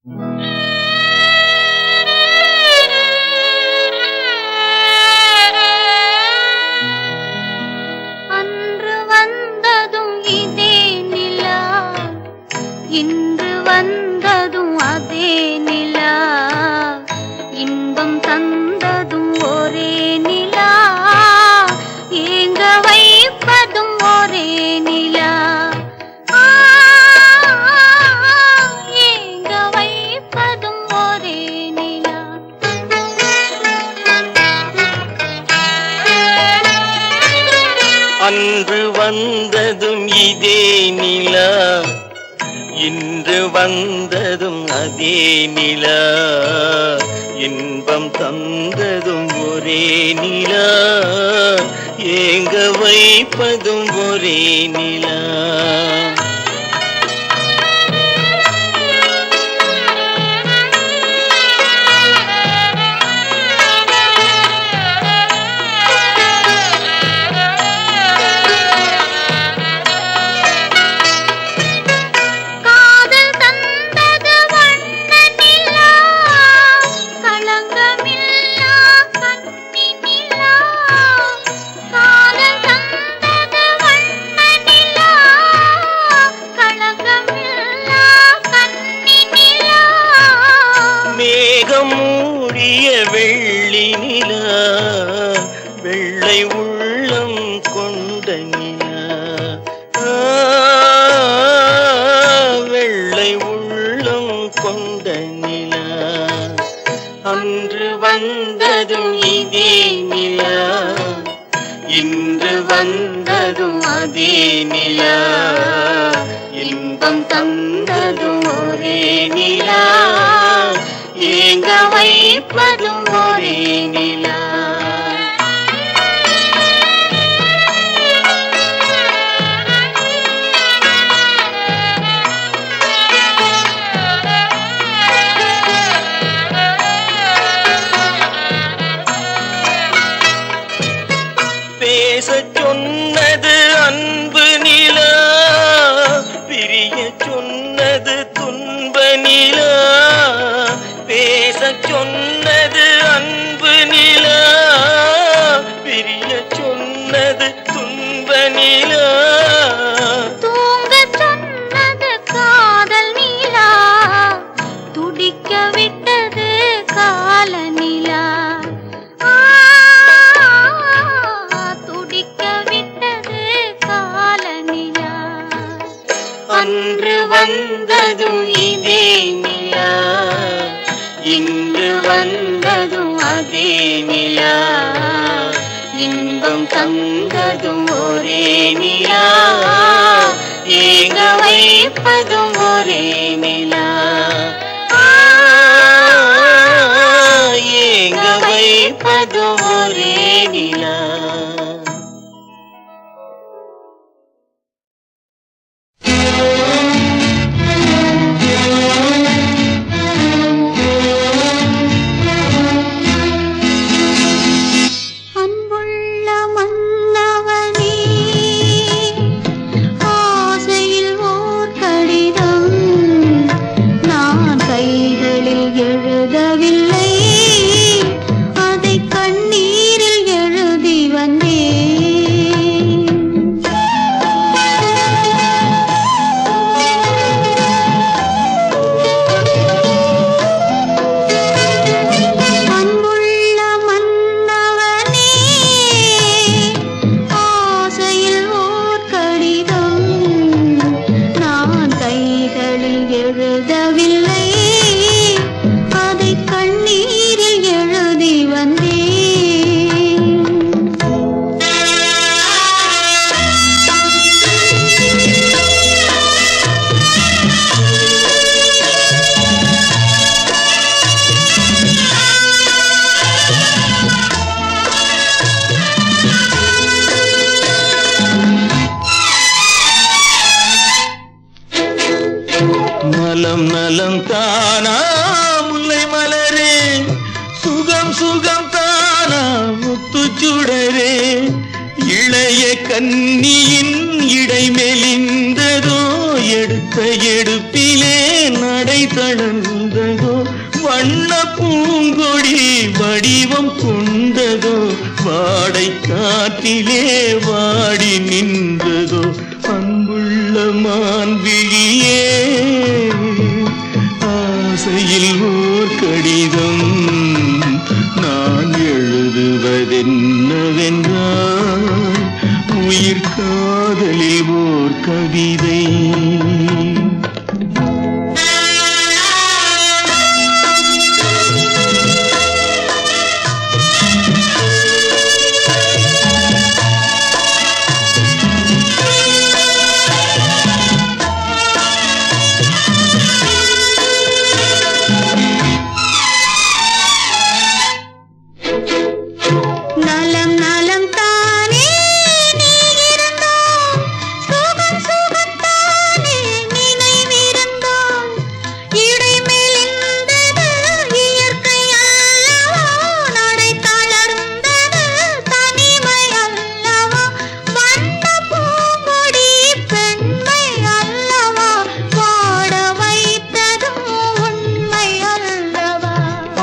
அன்று வந்ததும் இதே நிலா, இன்று வந்ததும் அதே நிலா, இன்பம் தந்ததும் ஒரே நிலா, ஏங்க வைப்பதும் ஒரே நிலா, ஏங்க வைப்பதும் ஒரே நிலா. அன்று வந்ததும் இதே நிலா, இன்று வந்ததும் அதே நிலா, இன்பம் தந்ததும் ஒரே நிலா, ஏங்க வைப்பதும் ஒரே நிலா. மூடிய வெள்ளி நிலா, வெள்ளை உள்ளம் கொண்ட நிலா, வெள்ளை உள்ளம் கொண்ட நிலா. அன்று வந்ததும் இதே நிலா, இன்று வந்ததும் அதே நிலா, இன்பம் தந்ததும் ஒரே நிலா, ஏங்க வைப்பதும் ஒரே நிலா. பேசச் சொன்னது அன்பு நிலா, பிரிய சொன்னது துன்ப நிலா, பேசச் சொன்னது அன்பு நிலா, பிரிய சொன்னது துன்ப நிலா, தூங்க சொன்னது காதல் நிலா, துடிக்க விட்டது கால நிலா, துடிக்க விட்டது கால நிலா. அன்று வந்ததும் இதே நிலா, இன்று வந்ததும் அதே நிலா, இன்பம் தந்ததும் ஒரே நிலா, ஏங்க வைப்பதும் ஒரே நிலா, ஏங்க வைப்பதும் ஒரே நிலா. நலம் நலம் தானா முல்லை மலரே, சுகம் சுகம் தானா முத்துச்சுடரே, இளைய கன்னியின் இடை மெலிந்ததோ, எடுத்த எடுப்பிலே நடை தளர்ந்ததோ வண்ண பூங்கொடி வடிவம் கொண்டதோ வாடை காற்றிலே வாடி நின்றதோ அன்புள்ள மான்விழியே ஆசையில் ஓர் கடிதம் நான் எழுதுவதென்னவென்றால் உயிர் காதலில் ஓர் கவிதை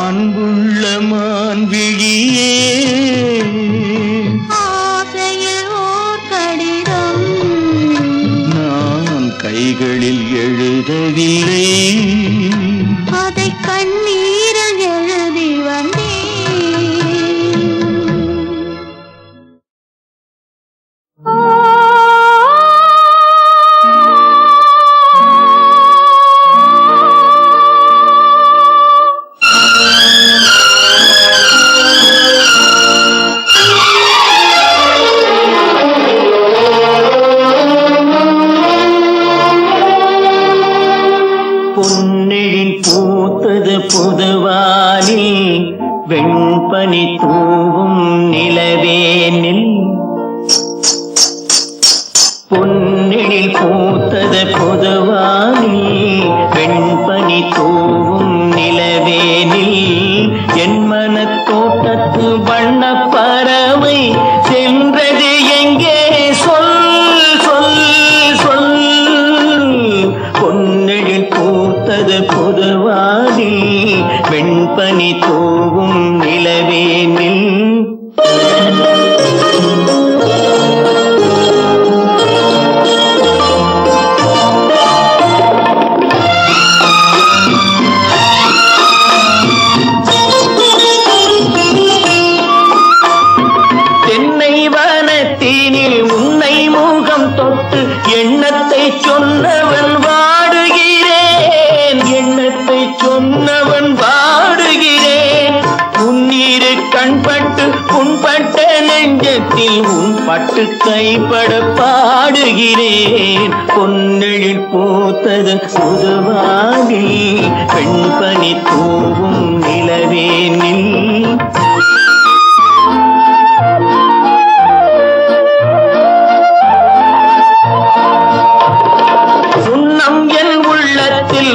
அன்புள்ள மான்விழியே ஆசையில் ஓர் கடிதம் நான் கைகளில் எழுதவில்லை அதை கண்ணீரில் எழுதி வந்தேன் பொன்னெழில் பூத்தது புதுவானில் வெண்பனி தூவும் நிலவேனில் பொன்னெழில் பூத்தது புதுவானில் வெண்பனி தூவும் நிலவேனில் என் மனத்தோட்டத்து வண்ண பறவை சென்றது எங்கே சொல் சொல் சொல் பொன்னெழில் பூத்தது புதுவானில் வெண்பனி தூவும் நிலவேனில் தென்னை வனத்தினில் உன்னை முகம் தொட்டு எண்ணத்தை சொன்னவன் வாடுகிறேன் எண்ணத்தை சொன்னவன் வாடுகிறேன் உன்னிரு கண்பட்டு புண்பட்ட நெஞ்சத்தில் உன் பட்டு கைப்பட பாடுகிறேன் பொன்னெழில் பூத்தது புதுவானில் பெண்பனி தூவும் நிலவேனில்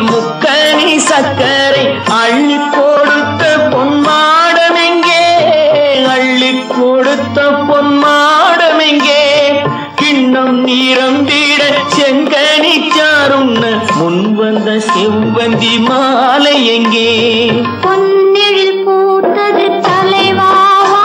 முக்கனி சக்கரை அள்ளி கொடுத்த பொன்மாடமெங்கே அள்ளி கொடுத்த பொன்மாடமெங்கே கிண்ணம் நீரம்பிட செங்கனி சாருண்ண முன் வந்த செவ்வந்தி மாலை எங்கே பொன்னெழில் பூத்தது தலைவாவா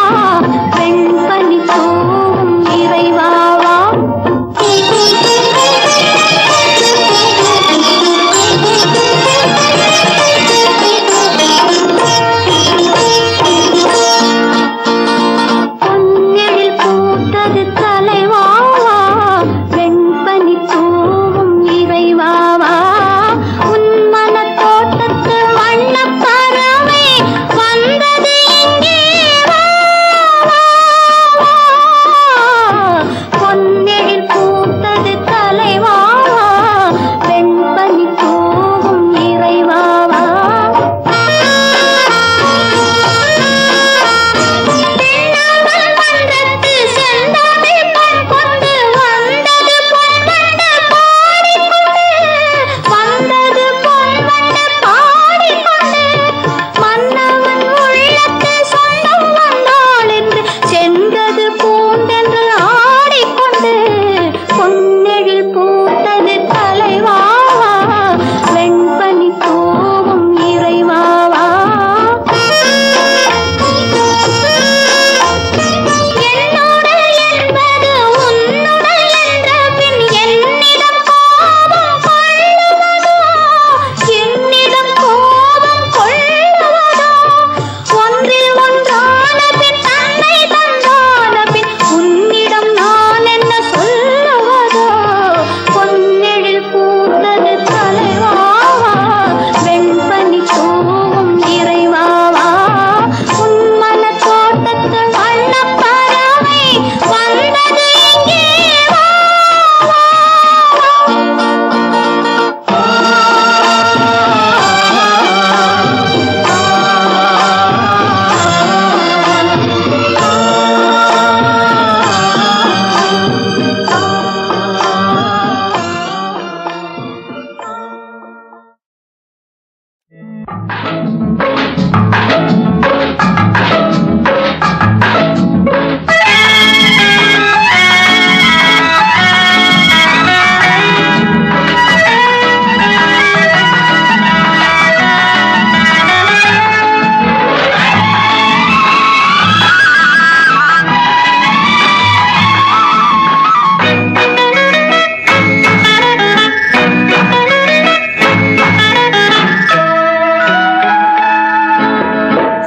வெண்பனி தூவும் இறைவாவா உன் மன தோட்டத்து வண்ண பறவை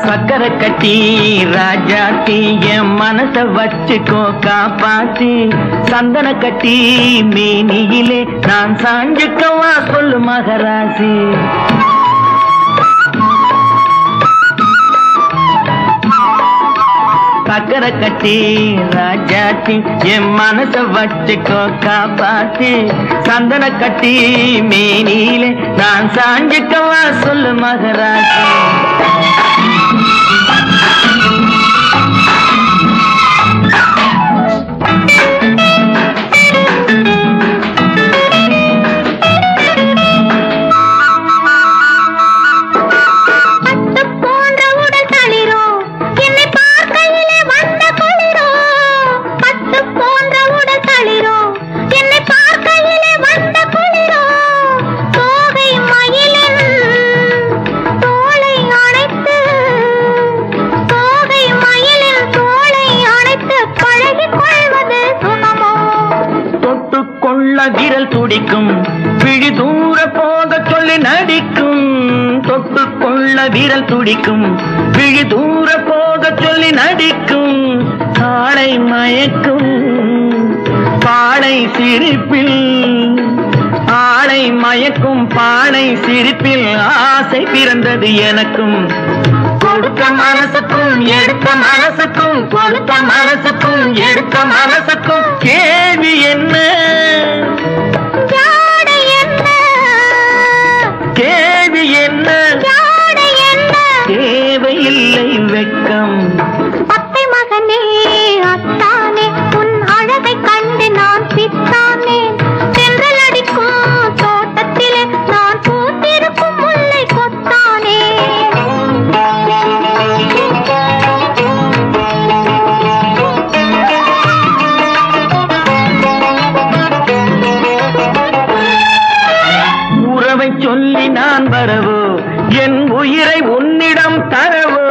சக்கரை கட்டி ராஜாத்தி என் மனச வச்சுக்கோ காப்பாத்தி சந்தன கட்டி மேனியிலே நான் சாஞ்சுக்கவா சொல்லு மகராசி சக்கரை கட்டி ராஜாத்தி என் மனச வச்சுக்கோ காப்பாத்தி சந்தன கட்டி மேனியிலே நான் சாஞ்சுக்கவா சொல்லு மகராசி விரல் துடிக்கும் விழி தூர போக சொல்லி நடிக்கும் தொட்டுக்கொள்ள விரல் துடிக்கும் விழி தூர போக சொல்லி நடிக்கும் காளை மயக்கும் பாளை சிரிப்பில் ஆளை மயக்கும் பாளை சிரிப்பில் ஆசை பிறந்தது எனக்கும் கொடுத்த மனசுக்கும் எடுத்த மனசுக்கும் கொடுத்த மனசுக்கும் எடுத்த மனசுக்கும் கேள்வி என்ன கேள்வி என்ன தேவையில்லை வெட்கம் அத்தை மகனே அத்தானே உன் அழகை கண்டு நான் பித்தானே சென்றல் அடிக்கும் தோட்டத்திலே நான் பூத்திருக்கும் முல்லை கொத்தானே உறவை சொல்லி நான் வரவோ என் உயிரை உன்னிடம் தரவோ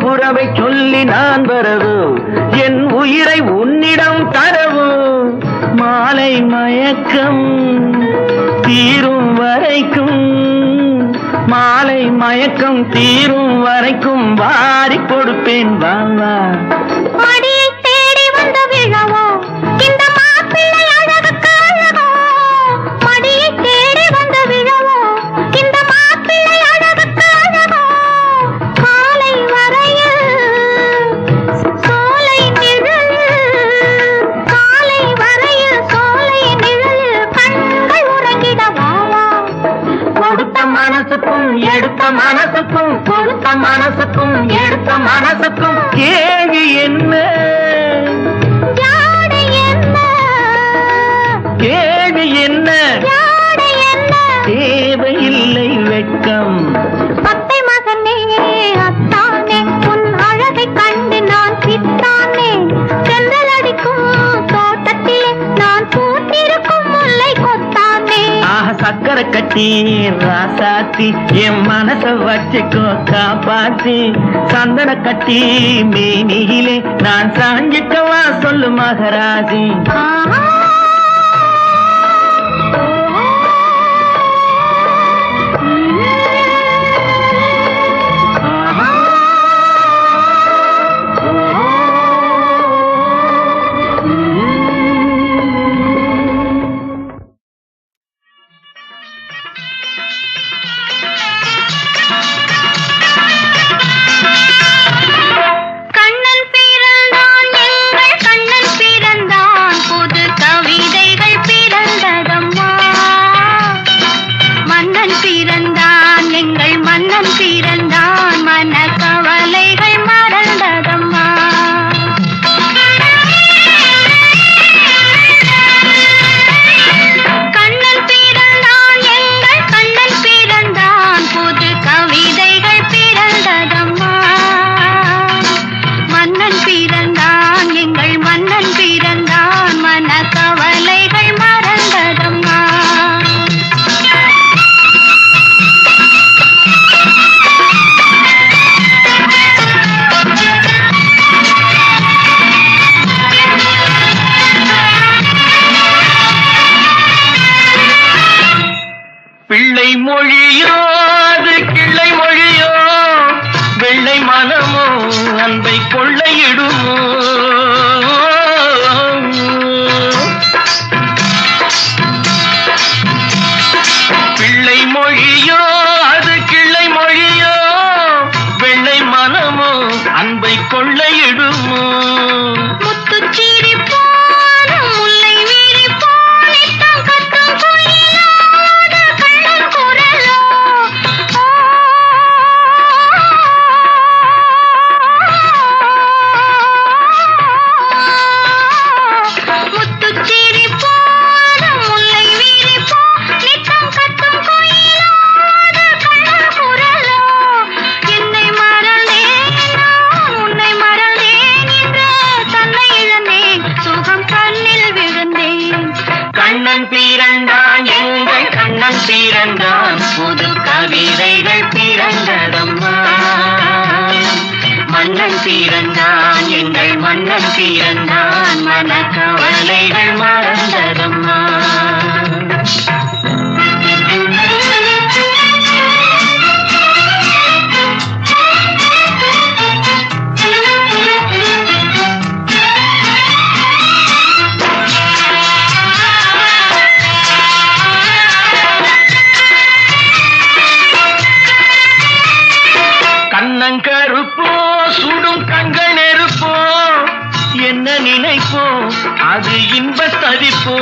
உறவை சொல்லி நான் வரவோ என் உயிரை உன்னிடம் தரவோ மாலை மயக்கம் தீரும் வரைக்கும் மாலை மயக்கம் தீரும் வரைக்கும் வாரி கொடுப்பேன் வாவா மடியை தேடி வந்த விழவோ இந்த மாப்பிள்ளை அழகுக்கு அழகோ மடியை தேடி வந்த விழவோ இந்த மாப்பிள்ளை அழகுக்கு அழகோ காலை வரையில் சோலை நிழல் காலை வரையில் சோலை நிழல் கண்கள் உறங்கிட வாவா கொடுத்த மனசுக்கும் எடுத்த மனசுக்கும் கொடுத்த மனசுக்கும் எடுத்த மனசுக்கும் கேள்வி என்ன ஜாடை என்ன கேள்வி என்ன ஜாடை என்ன தேவையில்லை வெட்கம் அத்தை மகனே அத்தானே உன் அழகை கண்டு நான் பித்தானே சென்றல் அடிக்கும் தோட்டத்திலே நான் பூத்திருக்கும் முல்லை கொத்தானே ஆஹ சக்கரை கட்டி ராசாத்தி என் மனச வச்சுக்கோ காப்பாத்தி சந்தன கட்டி மேனியிலே நான் சாஞ்சிக்கவா சொல்லு மகராஜி ஆஹா பிறந்தான் எங்கள் மன்னன் பிறந்தான் மனக்கவலைகள் மறந்ததம்மா. கண்ணங்கருப்போ சுடும் கண்கள் நெருப்போ என்ன நினைப்போ அது இன்ப தவிப்போ.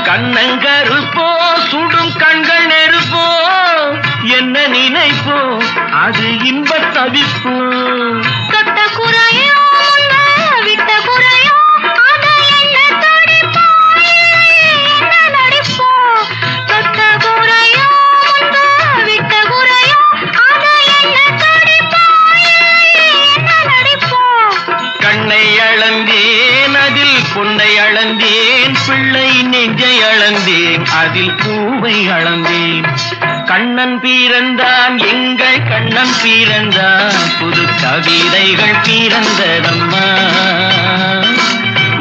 கண்ணங்கருப்போ சுடும் கண்கள் நெருப்போ என்ன நினைப்போ அது இன்ப தவிப்போ. தொட்ட குறையோ விட்ட குறையோ அதை என்ன தடிப்போ என்ன நடிப்போ. தொட்ட குறையோ விட்ட குறையோ அதை என்ன தடிப்போ என்ன நடிப்போ. கண்ணை அளந்தேன் அதில் பொன்னை அளந்தேன் பிள்ளை நெஞ்சை அளந்தேன் அதில் பூவை அளந்தேன். கண்ணன் பிறந்தான் எங்கள் கண்ணன் பிறந்தான் புது கவிதைகள் பிறந்ததம்மா.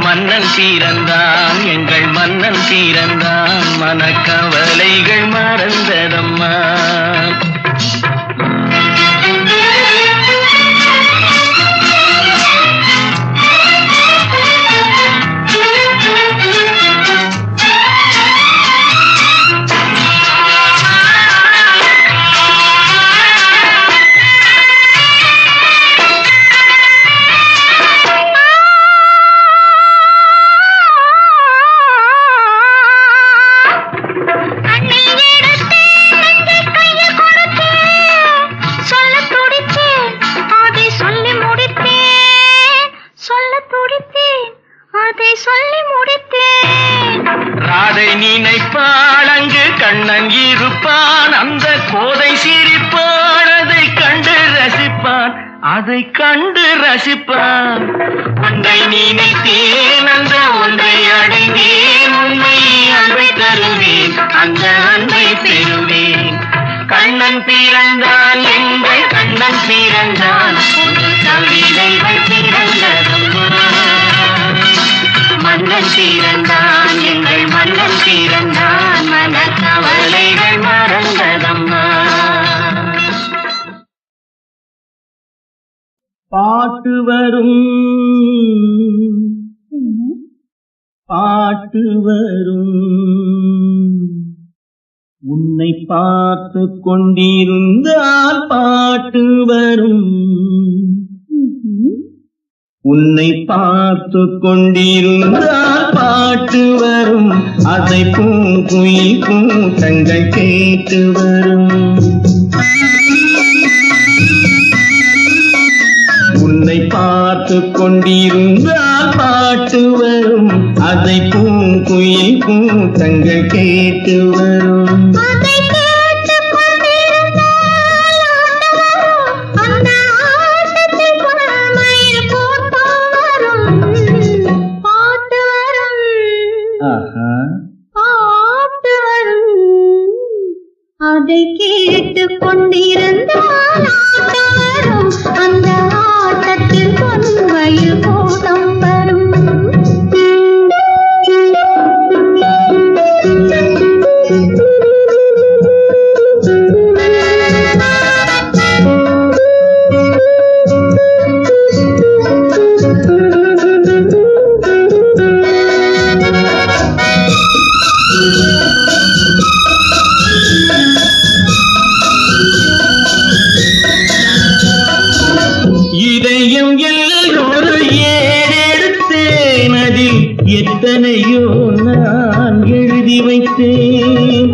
மன்னன் பிறந்தான் எங்கள் மன்னன் பிறந்தான் மனக்கவலைகள் மறந்ததம்மா. ராதை நினைப்பாள் அங்கு கண்ணன் இருப்பான் அந்த கோதை சிரிப்பான் அதை கண்டு ரசிப்பான் அதை கண்டு ரசிப்பான். ஒன்றை நினைத்தேன் அந்த ஒன்றை அடைந்தேன் உண்மை அன்பை தருவேன் அந்த அன்பை பெறுவேன். கண்ணன் பிறந்தான் எங்கள் கண்ணன் பிறந்தான் புது கவிதைகள் பிறந்ததம்மா. மன்னன் பிறந்தான் எங்கள் மன்னன் பிறந்தான் மனக்கவலைகள் மறந்ததம்மா. பாட்டு வரும் பாட்டு வரும் உன்னை பார்த்து கொண்டிருந்தால் பாட்டு வரும். உன்னை பார்த்து கொண்டிருந்தால் பாட்டு வரும் அதை பூங்குயில் கூட்டங்கள் கேட்டு வரும். உன்னை பார்த்து கொண்டிருந்தால் பாட்டு வரும் அதை பூங்குயில் கூட்டங்கள் கேட்டு வரும். அதை கேட்டுக் கொண்டிருந்தால் ஆட்டம் வரும் அந்த ஆட்டத்தில் பொன்வயில் கூட்டம் வரும். எத்தனையோ நான் எழுதி வைத்தேன்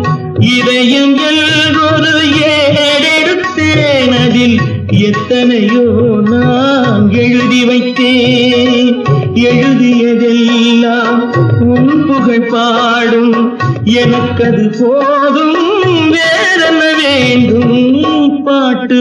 இதயங்கள் ஒரு ஏடெடுத்தேன் அதில் எத்தனையோ நான் எழுதி வைத்தேன் எழுதியதெல்லாம் உன் புகழ் பாடும் எனக்கது போதும் வேறென்ன வேண்டும் பாட்டு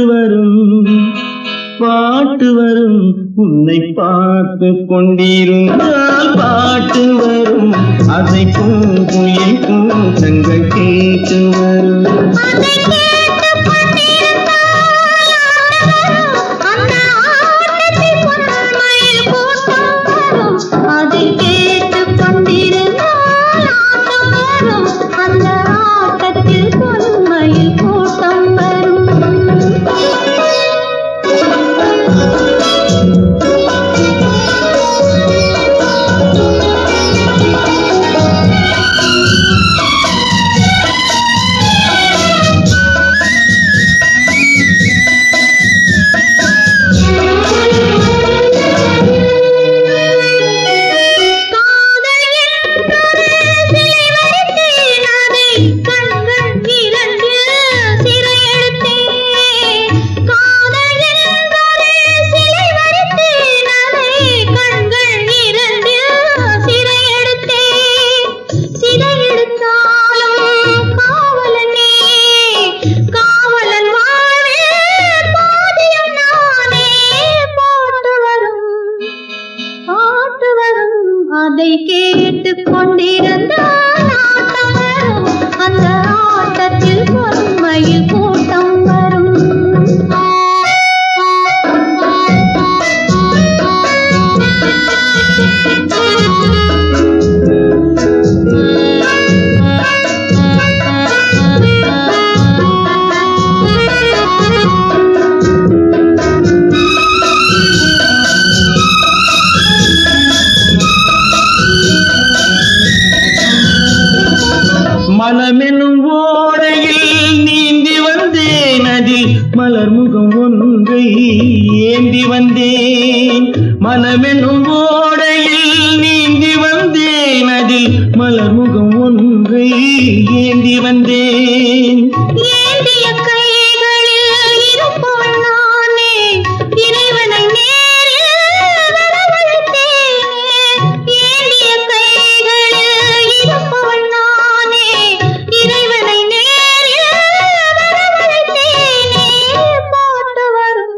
வரும் உன்னை பார்த்து கொண்டிருந்தால் பாட்டு வரும் அதை பூங்குயில் கூட்டங்கள் கேட்டு வரும். அதை கேட்டுக் கொண்டிருந்தால் ஆட்டம் வரும், அந்த ஆட்டத்தில் பொன்மையில் கூட்டம் வரும். மனமெனும் ஓடையில் நீந்தி வந்தேன், அதில் மலர் முகம் ஒன்றை ஏந்தி வந்தேன். மனமெனும் ஓடையில் நீந்தி வந்தேன், அதில் மலர் முகம் ஒன்றை ஏந்தி வந்தேன். ஏந்திய கைகளில் இருப்பவள் நானே, இறைவனை நேரில் வரவழைத்தேனே. ஏந்திய கைகளில் இருப்பவள் நானே, இறைவனை நேரில் வரவழைத்தேனே. பாட்டு வரும்,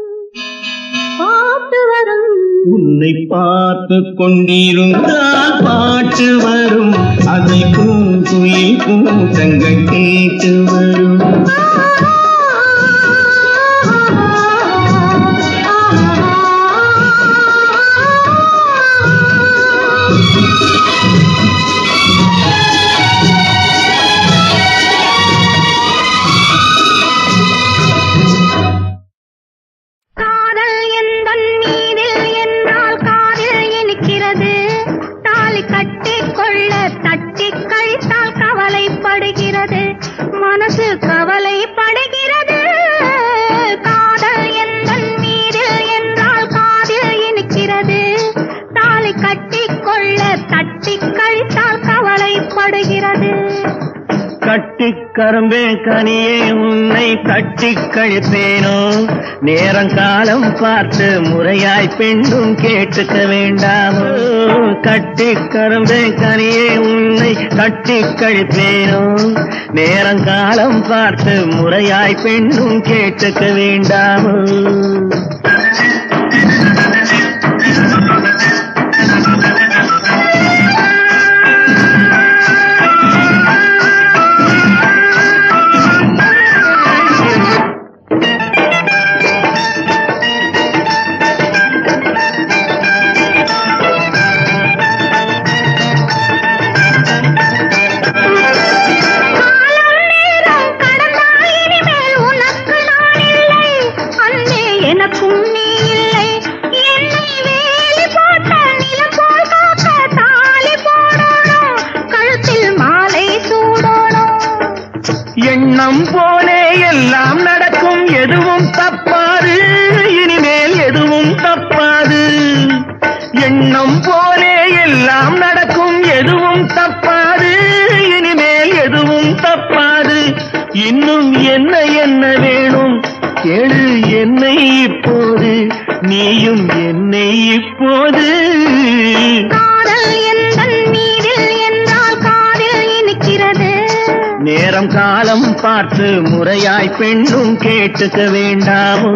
பாட்டு வரும். உன்னை பார்த்து கொண்டிருந்தால் பாட்டு வரும், அதை பூங்குயில் கூட்டங்கள் கேட்டு வரும். காதல் எந்தன் மீதில் என்னால் காதில் இனிக்கிறது, தாலி கட்டிக் கொள்ள தட்டிக் கழித்தால் கவலைப்படுகிறது, மனசு கவலைப்படுகிறது. காதல் எந்தன் மீதில் என்றால் காதில் இனிக்கிறது, தாலி கட்டிக் கொள்ள தட்டிக் கழித்தால் கவலைப்படுகிறது. கட்டிக் கரும்பே கனியே உன்னை கட்டிக் கழிப்பேனோ, நேரங்காலம் பார்த்து முறையாய் பெண்ணும் கேட்டுக்க வேண்டாமோ. கட்டிக் கரும்பே கனியே உன்னை கட்டிக் கழிப்பேனோ, நேரங்காலம் பார்த்து முறையாய் பெண்ணும் கேட்டுக்க வேண்டாமோ. எண்ணம் போலே எல்லாம் நடக்கும், எதுவும் தப்பாது, இனிமேல் எதுவும் தப்பாது. எண்ணம் போலே எல்லாம் நடக்கும், எதுவும் தப்பாது, இனிமேல் எதுவும் தப்பாது. இன்னும் என்ன என்ன வேணும் கேளு என்னை இப்போது, நீயும் என்னை இப்போது. காதல் எந்தன் மீதில் என்றால் காதில் இனிக்கிறது, நேரம் காலம் பார்த்து முறையாய் பெண்ணும் கேட்டுக்க வேண்டாமோ.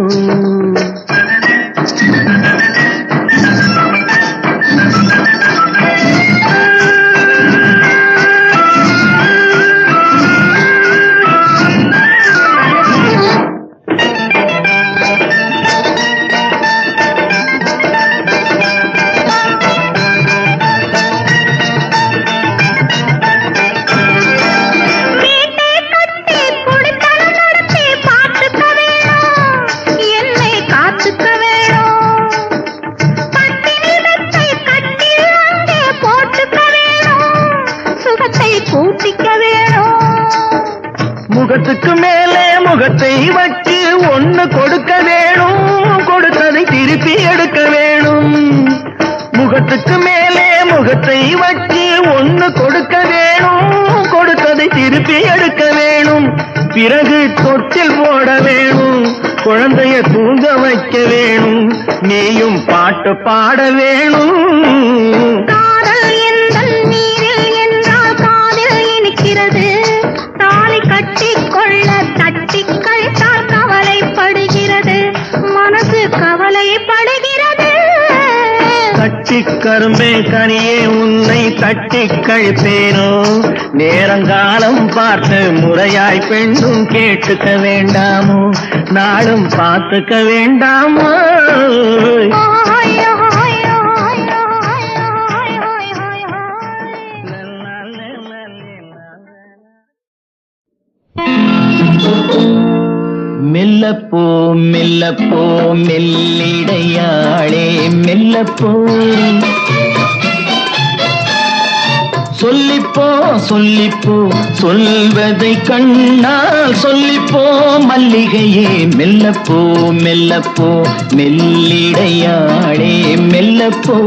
ஊத்திக்க வேணும். முகத்துக்கு மேலே முகத்தை வச்சு ஒண்ணு கொடுக்க வேணும், கொடுத்ததை திருப்பி எடுக்க வேணும். முகத்துக்கு மேலே முகத்தை வச்சு ஒண்ணு கொடுக்க வேணும், கொடுத்ததை திருப்பி எடுக்க வேணும். பிறகு தொட்டில் போட வேணும், குழந்தைய தூங்க வைக்க வேணும், நீயும் பாட்டு பாட வேணும். காதல் எந்தன் நீரில் என்றால் காதில் இனிக்கிறது. தாலி கட்டிக்கொள்ள தட்டிக் கழித்தால் கவலைப்படுகிறது, மனசு கவலைப்படுகிறது. கட்டிக் கரும்பே கனியே உன்னை தட்டிக் கழிப்பேனோ, நேரங்காலம் பார்த்து முறையாய் பெண்ணும் கேட்டுக்க வேண்டாமோ, நாளும் பார்த்துக்க வேண்டாமோ. மெல்லப்போ மெல்லப்போ மெல்லிடையாளே மெல்லப்போ, சொல்லிப்போ சொல்லிப்போ சொல்வதை கண்ணால் சொல்லிப்போ மல்லிகையே, மெல்லப்போ மெல்லப்போ மெல்லிடையாளே மெல்லப்போ.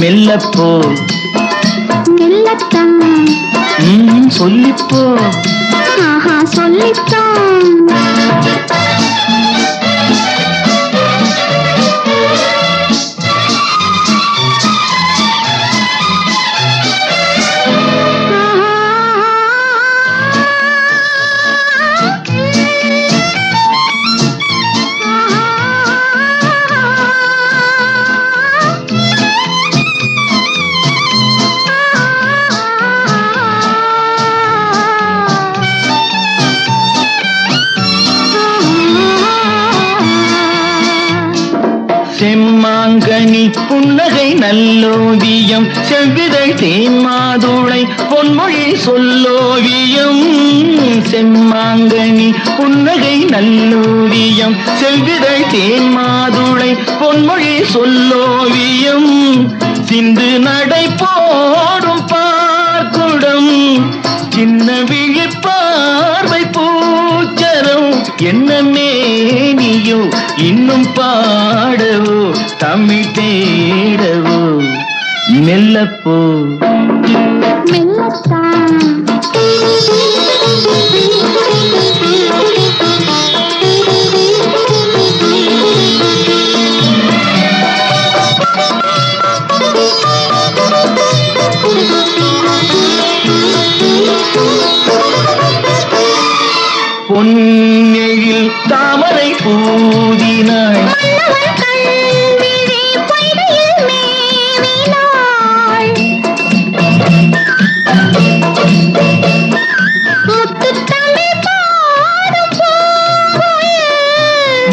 மெல்லப்போ மெல்லத்தான் சொல்லிப்போ சொல்லித்தான். செம்மாங்கனி புன்னகை நல்லோவியம், செவ்விதழ் தேன் மாதுளை பொன்மொழி சொல்லோவியம். செம்மாங்கனி புன்னகை நல்லோவியம், செவ்விதழ் தேன் மாதுளை பொன்மொழி சொல்லோவியம். சிந்து நடை போடும் பார்க்குடம், சின்ன விழிப்பார்வை பூச்சரம். என்ன மேனியோ இன்னும் பாடவோ தமிழ் தேடவோ, மெல்லப்போ மெல்லத்தான். பொன்னெழில் தாமரை பூதினாள்,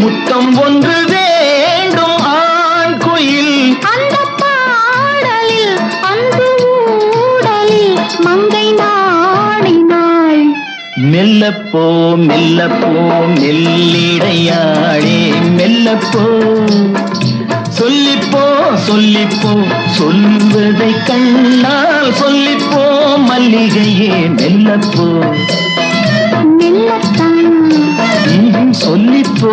முத்தம் ஒன்று வேண்டும் ஆண் குயில். அந்த பாடலில் அன்பு ஊடலில் மங்கை நாடினாள். மெல்லப்போ மெல்லப்போ மெல்லிடையாளே மெல்லப்போ, சொல்லிப்போ சொல்லிப்போ சொல்வதை கண்ணால் சொல்லிப்போ மல்லிகையே மெல்லப்போ மெல்லத்தான். சொல்லிப்போ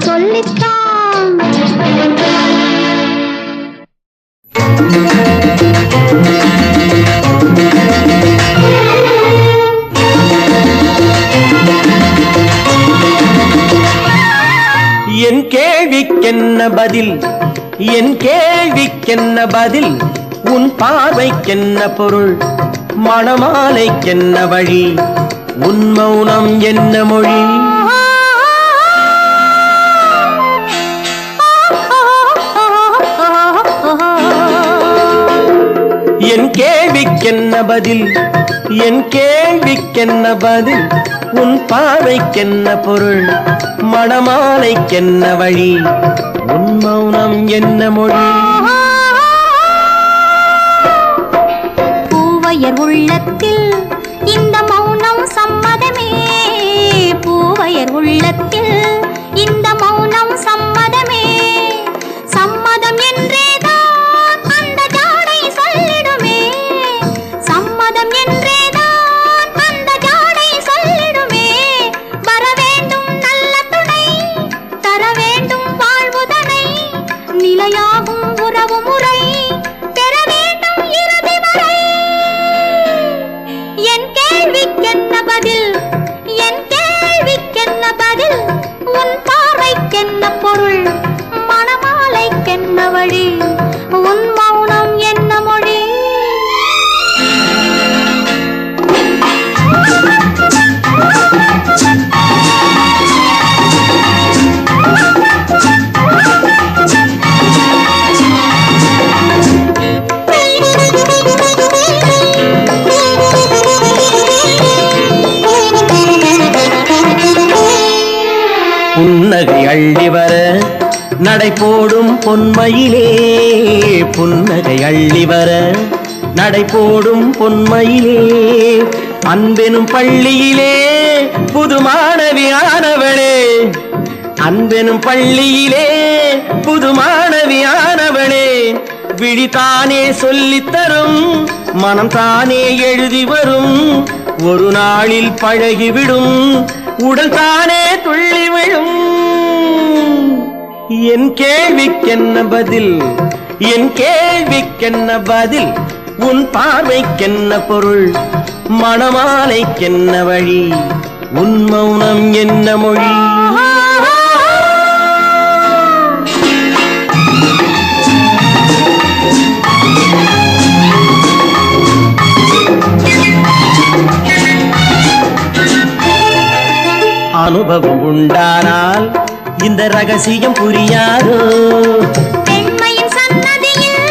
சொல்லித்தான். என் கேள்விக்கென்ன பதில், என் கேள்விக்கென்ன பதில், உன் பார்வைக்கென்ன பொருள், மணமாலைக்கென்ன வழி, உன் மௌனம் என்ன மொழி? என் கேள்விக்கென்ன பதில், என் கேள்விக்கென்ன பதில், உன் பார்வைக்கென்ன பொருள், மணமாலைக்கென்ன வழி, உன் மௌனம் என்ன மொழி? பூவையர் உள்ளத்தில் இந்த மௌனம் சம்மதமே, பூவையர் உள்ளத்தில் இந்த மௌனம் சம்மதமே, சம்மதம் என்றேதான் அந்த ஜாடை சொல்லிடுமே, சம்மதம் என்றேதான் அந்த ஜாடை சொல்லிடுமே, வர வேண்டும் நல்ல துணை, தர வேண்டும் வாழ்வுதனை, நிலையாகும் உறவு முறை பெற வேண்டும் இறுதி வரை. என் கேள்விக்கென்ன பதில், என் கேள்விக்கென்ன பதில், உன் பார்வைக்கென்ன பொருள், மணமாலைக்கென்ன வழி, உன் மௌனம் என்ன மொழி? புன்னகை அள்ளி வர நடை போடும் பொன்மையிலே, புன்னகை அள்ளி வர நடை போடும் பொன்மையிலே, அன்பெனும் பள்ளியிலே புது மாணவியானவளே, அன்பெனும் பள்ளியிலே புது மாணவியானவளே, விழித்தானே சொல்லித்தரும் மனம் தானே எழுதி வரும், ஒரு நாளில் பழகிவிடும் உடல் தானே துள்ளி விழும். என் கேள்விக்கென்ன பதில், என் கேள்விக்கென்ன பதில், உன் பார்வைக்கென்ன பொருள், மணமாலைக்கென்ன வழி, உன் மௌனம் என்ன மொழி? அனுபவம் உண்டானால் இந்த ரகசியம் புரியாதோ, பெண்மையின் சன்னதியில்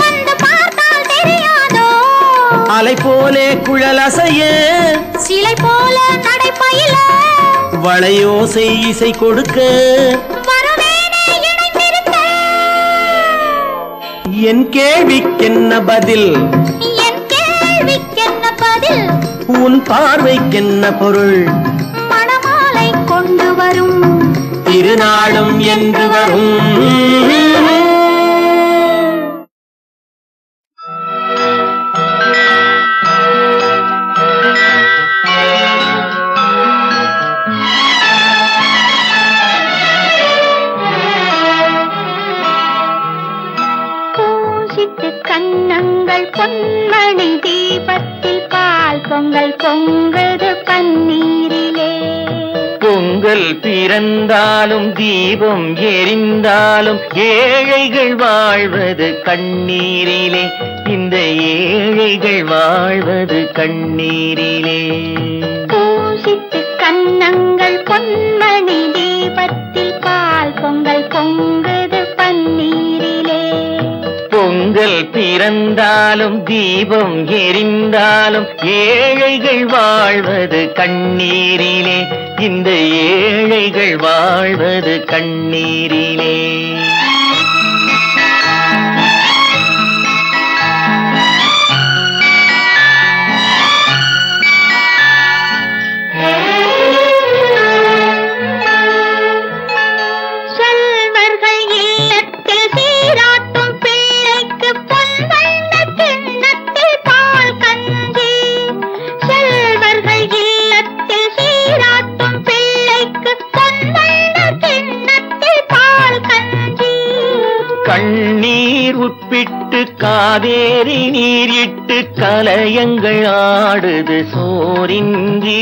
வந்து பார்த்தால் தெரியாதோ, அலை போலே குழல் அசைய சிலை போல நடைபயில, வளையோசை இசை கொடுக்க, வரவேனே இணைந்திருக்க. என் கேள்விக்கென்ன பதில், என் கேள்விக்கென்ன பதில், உன் பார்வைக்கென்ன பொருள், மணமாலை கொண்டு வரும் திருநாளும் என்று வரும். பூசித்து கன்னங்கள் பொன்மணி தீபத்தில் பால் பொங்கல் பொங்குது பன்னீரிலே, பொங்கல் பிறந்தாலும் தீபம் எரிந்தாலும் ஏழைகள் வாழ்வது கண்ணீரிலே, இந்த ஏழைகள் வாழ்வது கண்ணீரிலே. பூசித்து கன்னங்கள் பொன்மணி தீபத்தில் பால் பொங்கல் பொங்குது பன்னீரிலே, பொங்கல் பிறந்தாலும் தீபம் எரிந்தாலும் ஏழைகள் வாழ்வது கண்ணீரிலே, இந்த ஏழைகள் வாழ்வது கண்ணீரிலே. செல்வர்கள் இல்லத்தில் சீராட்டும் பிள்ளைக்கு பொன்வண்ண கிண்ணத்தில் பால் கஞ்சி, செல்வர்கள் இல்லத்தில் சீராட்டும் பிள்ளைக்கு பொன்வண்ண கிண்ணத்தில் பால் கஞ்சி, கண்ணீர் உட்பிட்டு காவேரி நீர் இட்டு கலயங்கள் ஆடுது சோரின்றி,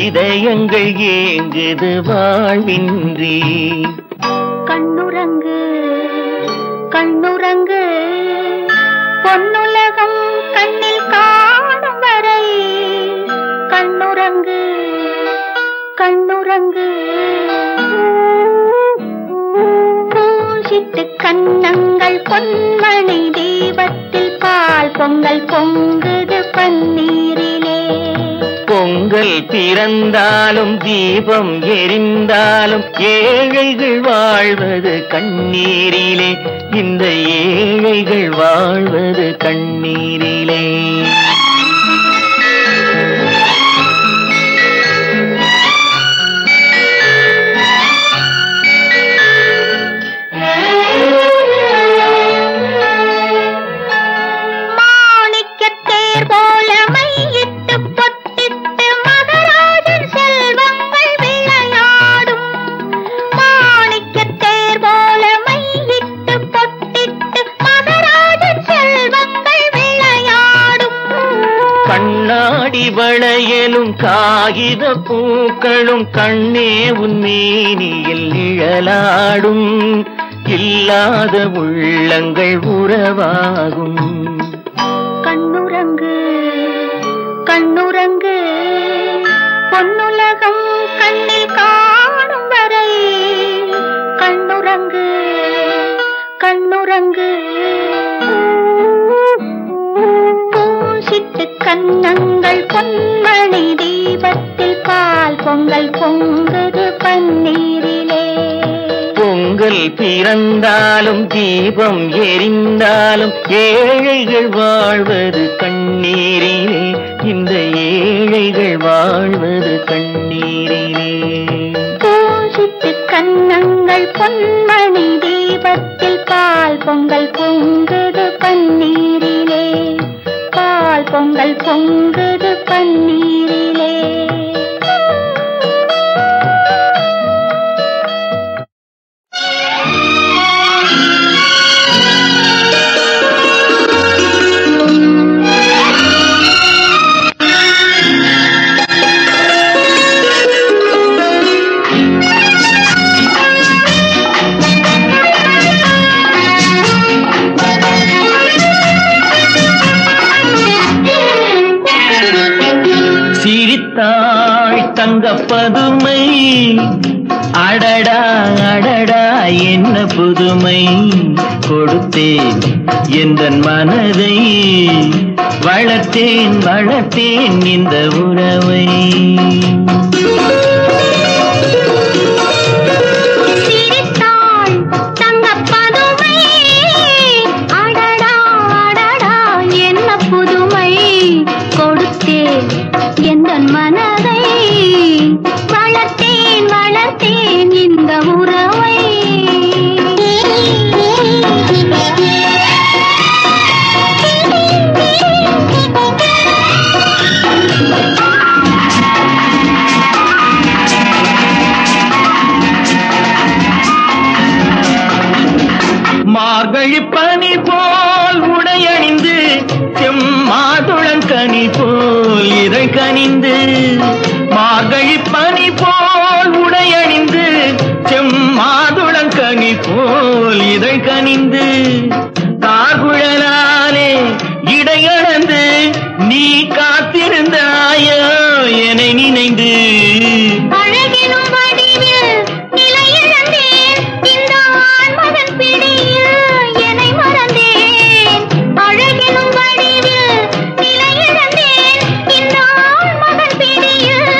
இதயங்கள் ஏங்குது வாழ்வின்றி. கண்ணுறங்கு கண்ணுறங்கு பொன்னுலகம் கண்ணில் காணும் வரை. கண்ணுறங்கு கண்ணுறங்கு பூசிட்டு கண்ணங்கள் பொன்மணி தீபத்தில் பால் பொங்கல் பொங்குது பன்னீரிலே. பொங்கல் பிறந்தாலும் தீபம் எரிந்தாலும் ஏழைகள் வாழ்வது கண்ணீரிலே. இந்த ஏழைகள் வாழ்வது கண்ணீரிலே. கண்ணாடி வளையலும் காகித பூக்களும் கண்ணே உன் மேனியில் நிழலாடும். இல்லாத உள்ளங்கள் உறவாகும். கண்ணுறங்கு கண்ணுறங்கு பொன்னுலகம் கண்ணில் காணும் வரை. கண்ணுறங்கு கண்ணுறங்கு பூசிட்டு கண்ணங்கள் பொன்மணி தீபத்தில் பால் பொங்கல் பொங்குது பன்னீரிலே. பொங்கல் பிறந்தாலும் தீபம் எரிந்தாலும் ஏழைகள் வாழ்வது கண்ணீரிலே. இந்த ஏழைகள் வாழ்வது கண்ணீரிலே. பூசிட்டு கண்ணங்கள் பொன்மணி தீபத்தில் பால் பொங்கல் பொங்குது பன்னீரிலே. பால் பொங்கல் பொங்குது பன்னீரிலே. சிரித்தாள் தங்கப்பதுமை, அடடா அடடா என்ன புதுமை. கொடுத்தேன் எந்தன் மனதை, வளர்த்தேன் வளர்த்தேன் இந்த உறவை. எந்தன் மனதை வளர்த்தேன் வளர்த்தேன் இந்த உறவை. மார்கழி பனி போல் உடையணிந்து செம்மாதுளன் கனி போல் இதை கனிந்து. மார்கழி பனி போல் உடையணிந்து செம்மாதுளன் கனி போல் இதை கனிந்து. தார்குழலாலே இடையளந்து நீ காத்திருந்தாயோ என்னை நினைந்து. அழகினும் வடிவில் நிலையிழந்தேன் இந்த ஆண்மகன் பிடியில் என்னை மறந்தேன். அழகினும் வடிவில் நிலையிழந்தேன் இந்த ஆண்மகன் பிடியில்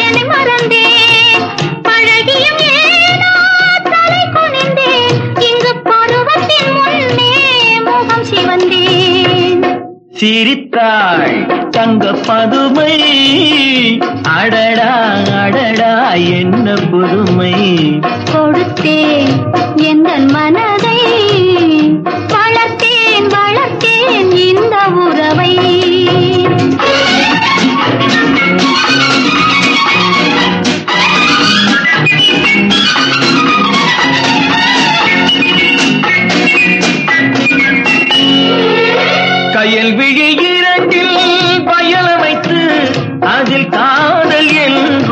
என்னை மறந்தேன். பழகியும் ஏனோ தலை குனிந்தேன், இங்கு பருவத்தின் முன்னே முகம் சிவந்தேன். சிரித்தாள் தங்க பதுமை, அடடா அடடா என்ன புதுமை. கொடுத்தேன் எந்தன் மனதை, வளர்த்தேன் வளர்த்தேன் இந்த உறவை. கயல் விழி இரண்டில் பயலமைத்து அதில் காதல் என்ற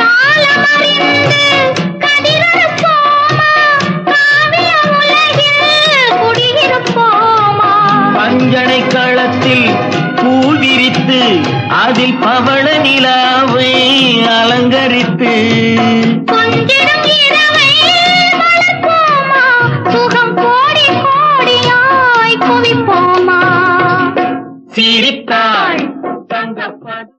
காலமறிந்து கதிரறுப்போமா, காவிய உலகில் குடியிருப்போமா. பஞ்சனை களத்தில் பூ விரித்து அதில் பவள நிலாவை அலங்கரித்து கொஞ்சிடும் இரவை வளர்ப்போமா, சுகம் கோடி கோடியாய் குவிப்போமா. சிரித்தாள் தங்கப்பன்.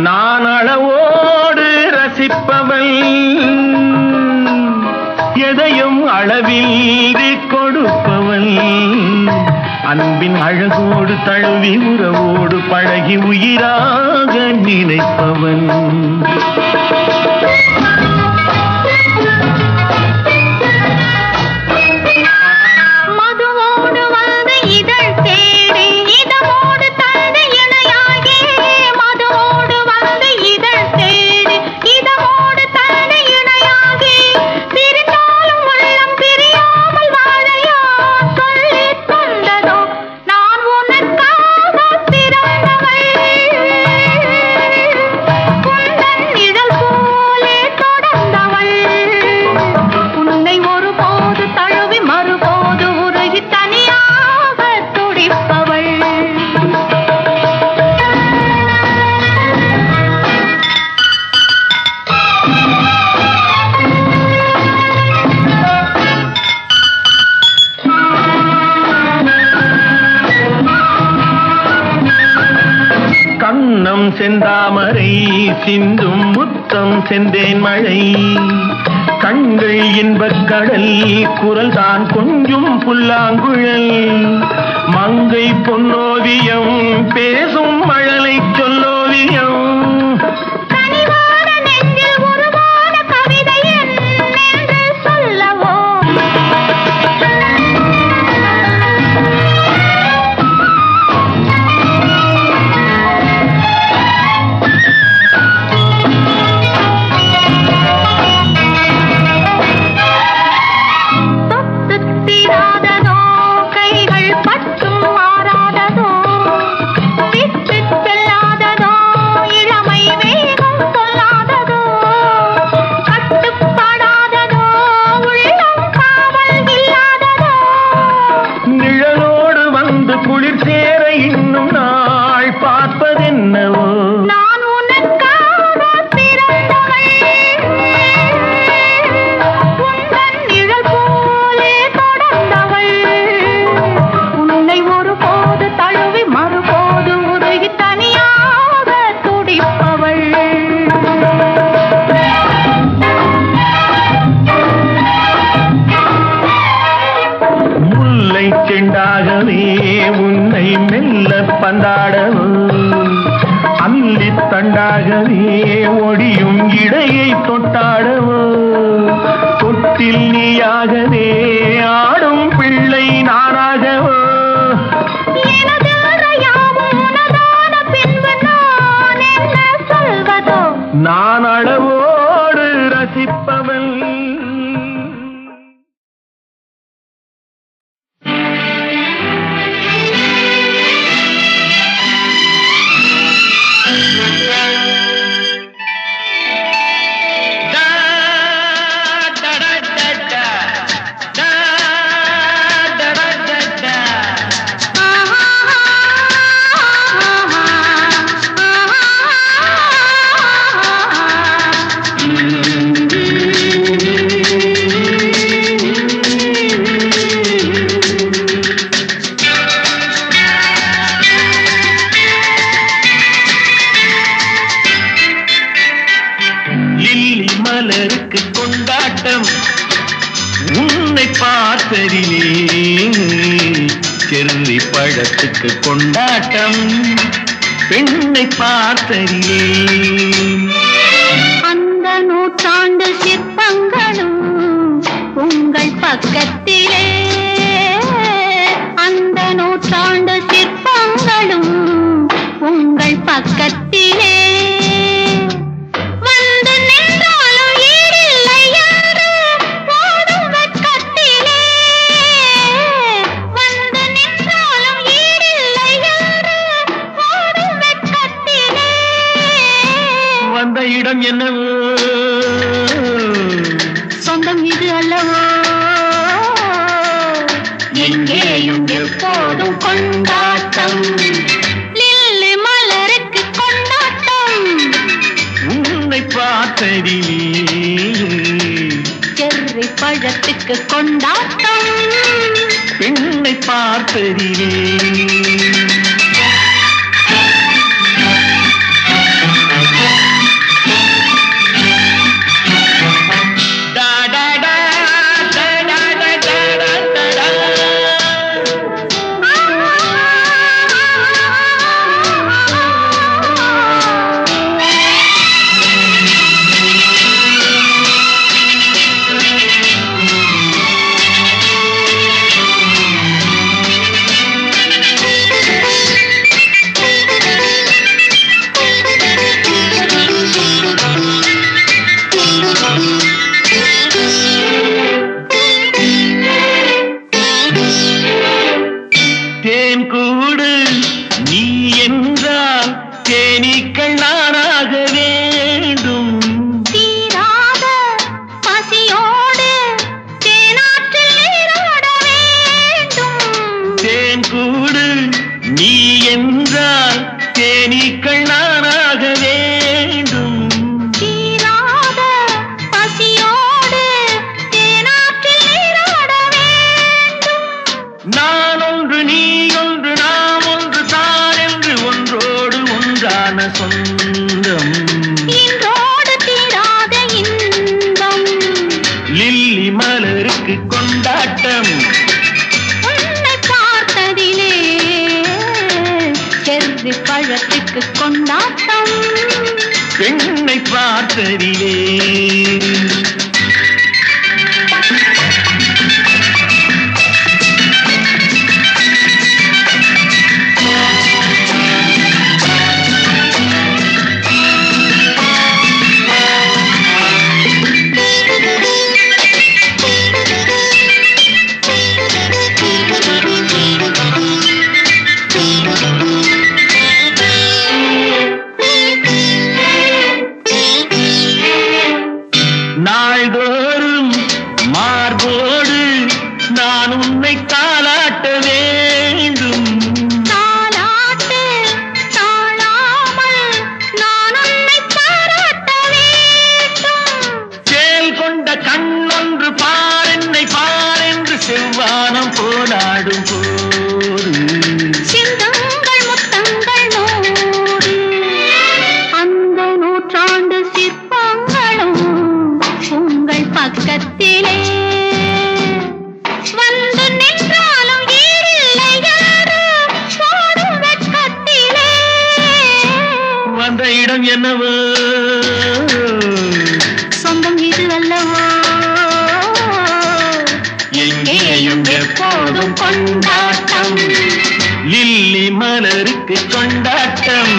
நான் அளவோடு ரசிப்பவள், எதையும் அளவின்றி கொடுப்பவள், அன்பின் அழகோடு தழுவி உறவோடு பழகி உயிராக நினைப்பவள். மதுவோடு வந்து இதழ் தேடி இதமோடு தந்து இணையாகி, மதுவோடு வந்து இதழ் தேடி இதமோடு தந்து இணையாகி, பிரிந்தாலும் உள்ளம் பிரியாமல் வாழையா சொல்லித் தந்ததோ நான் உனக்காக பிறந்தவள். உந்தன் நிழல் போலே தொடர்ந்தவள், உன்னை ஒருபோது தழுவி மறுபோது உருகி தனியாக துடிப்பவள். கண்ணம் செந்தாமரை சிந்தும் முத்தம் செந்தேன் மழை, கண்கள் இன்பக் கடல் குரல் தான் கொஞ்சும் புல்லாங்குழல், மங்கை பொன்னோவியம் பேசும் மழலை சொல்லோவியம். கனிவான நெஞ்சில் உருவான கவிதை என்னென்று சொல்லவோ. தொட்டுத் தீராததோ, கைகள் பற்றும் மாறாததோ, விட்டுச் செல்லாததோ, இளமை வேகம் சொல்லாததோ, கட்டுப்படாததோ, உள்ளம் காவல் இல்லாததோ. நிழலோடு வந்து குளிர் சேர இன்னும் நாள் பார்ப்பதென்னவோ. நான் உனக்காக பிறந்தவள், உந்தன் நிழல் போலே தொடர்ந்தவள், உன்னை ஒருபோது தழுவி மறுபோது உருகி தனியாக துடிப்பவள். முல்லை செண்டாகவே உன்னை மெல்ல பந்தாடவோ, அல்லித் தண்டாகவே ஒடியும் இடையை தொட்டாடவோ, தொட்டில் நீயாகவே ஆடும் பிள்ளை நானாகவோ. எனது அறையாவும் உனதான பின்பு நான் என்ன சொல்வதோ. நான் அளவோடு ரசிப்பவள். மலருக்கு கொண்டாட்டம் உன்னை பார்த்ததிலே, செர்ரி பழத்துக்கு கொண்டாட்டம் பெண்ணை பார்த்ததிலே. அந்த நூற்றாண்டு சிற்பங்களும் உங்கள் பக்கத்திலே, அந்த நூற்றாண்டு சிற்பங்களும் உங்கள் பக்கத்திலே. இடம் என்னவோ சொந்தம் இது அல்லவோ எங்கேயும் எப்போதும் கொண்டாட்டம் லில்லி மலருக்கு கொண்டாட்டம் உன்னை பார்த்ததிலே செர்ரி பழத்துக்கு கொண்டாட்டம் பெண்ணை பார்த்ததிலே சொந்தம் இன்றோடு தீராத இன்பம் லில்லி மலருக்கு கொண்டாட்டம் உன்னை பார்த்ததிலே செர்ரி பழத்துக்கு கொண்டாட்டம் பெண்ணை பார்த்ததிலே நாள்தோறும் மார்போடு நான் உன்னை தாலாட்ட வேண்டும் தாலாட்டு தாழாமல் நான் உன்னை பாராட்ட வேண்டும் சேல் கொண்ட கண்ணொன்று பாரென்னை பாரென்று செவ்வானம் போராடும் போது சிந்தங்கள் முத்தங்கள் நூறு அந்த நூற்றாண்டு சிற்பங்களும் உங்கள் பக்கத்திலே வந்து நின்றாலும் ஈடில்லை யாரு போடும் வெட்கத்திலே வந்த இடம் என்னவோ சொந்தம் இது அல்லவோ எங்கேயும் எப்போதும் கொண்டாட்டம் லில்லி மலருக்கு கொண்டாட்டம்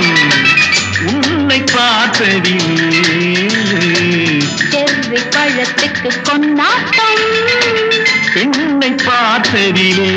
உன்னை பார்த்ததிலே செர்ரி பழத்துக்கு கொண்டாட்டம் பெண்ணை பார்த்ததிலே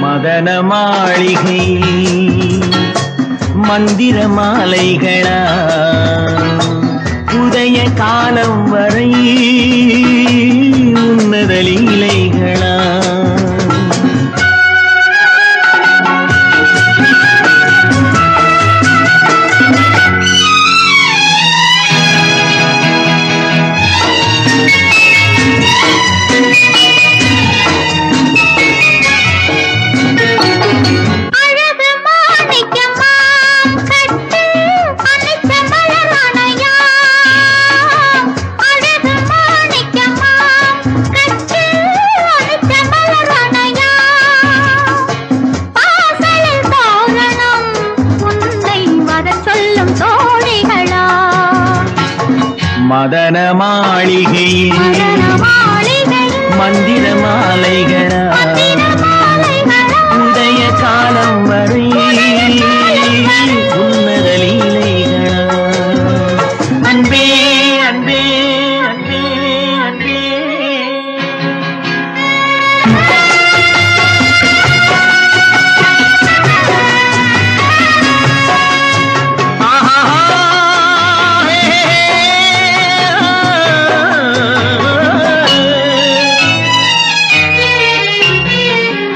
மதன மாளிகை மந்திர மாலைகளா உதய காலம் வரை உன்னத லீலைகளா அழகு மாணிக்கமா கட்டு மதன மாளிகையில் மதன மாளிகையில் மந்திர மாலைகளா மந்திர மாலைகளா உடைய காலம் வரை உன்னத லீலைகளா அன்பே அன்பே அன்பே அன்பே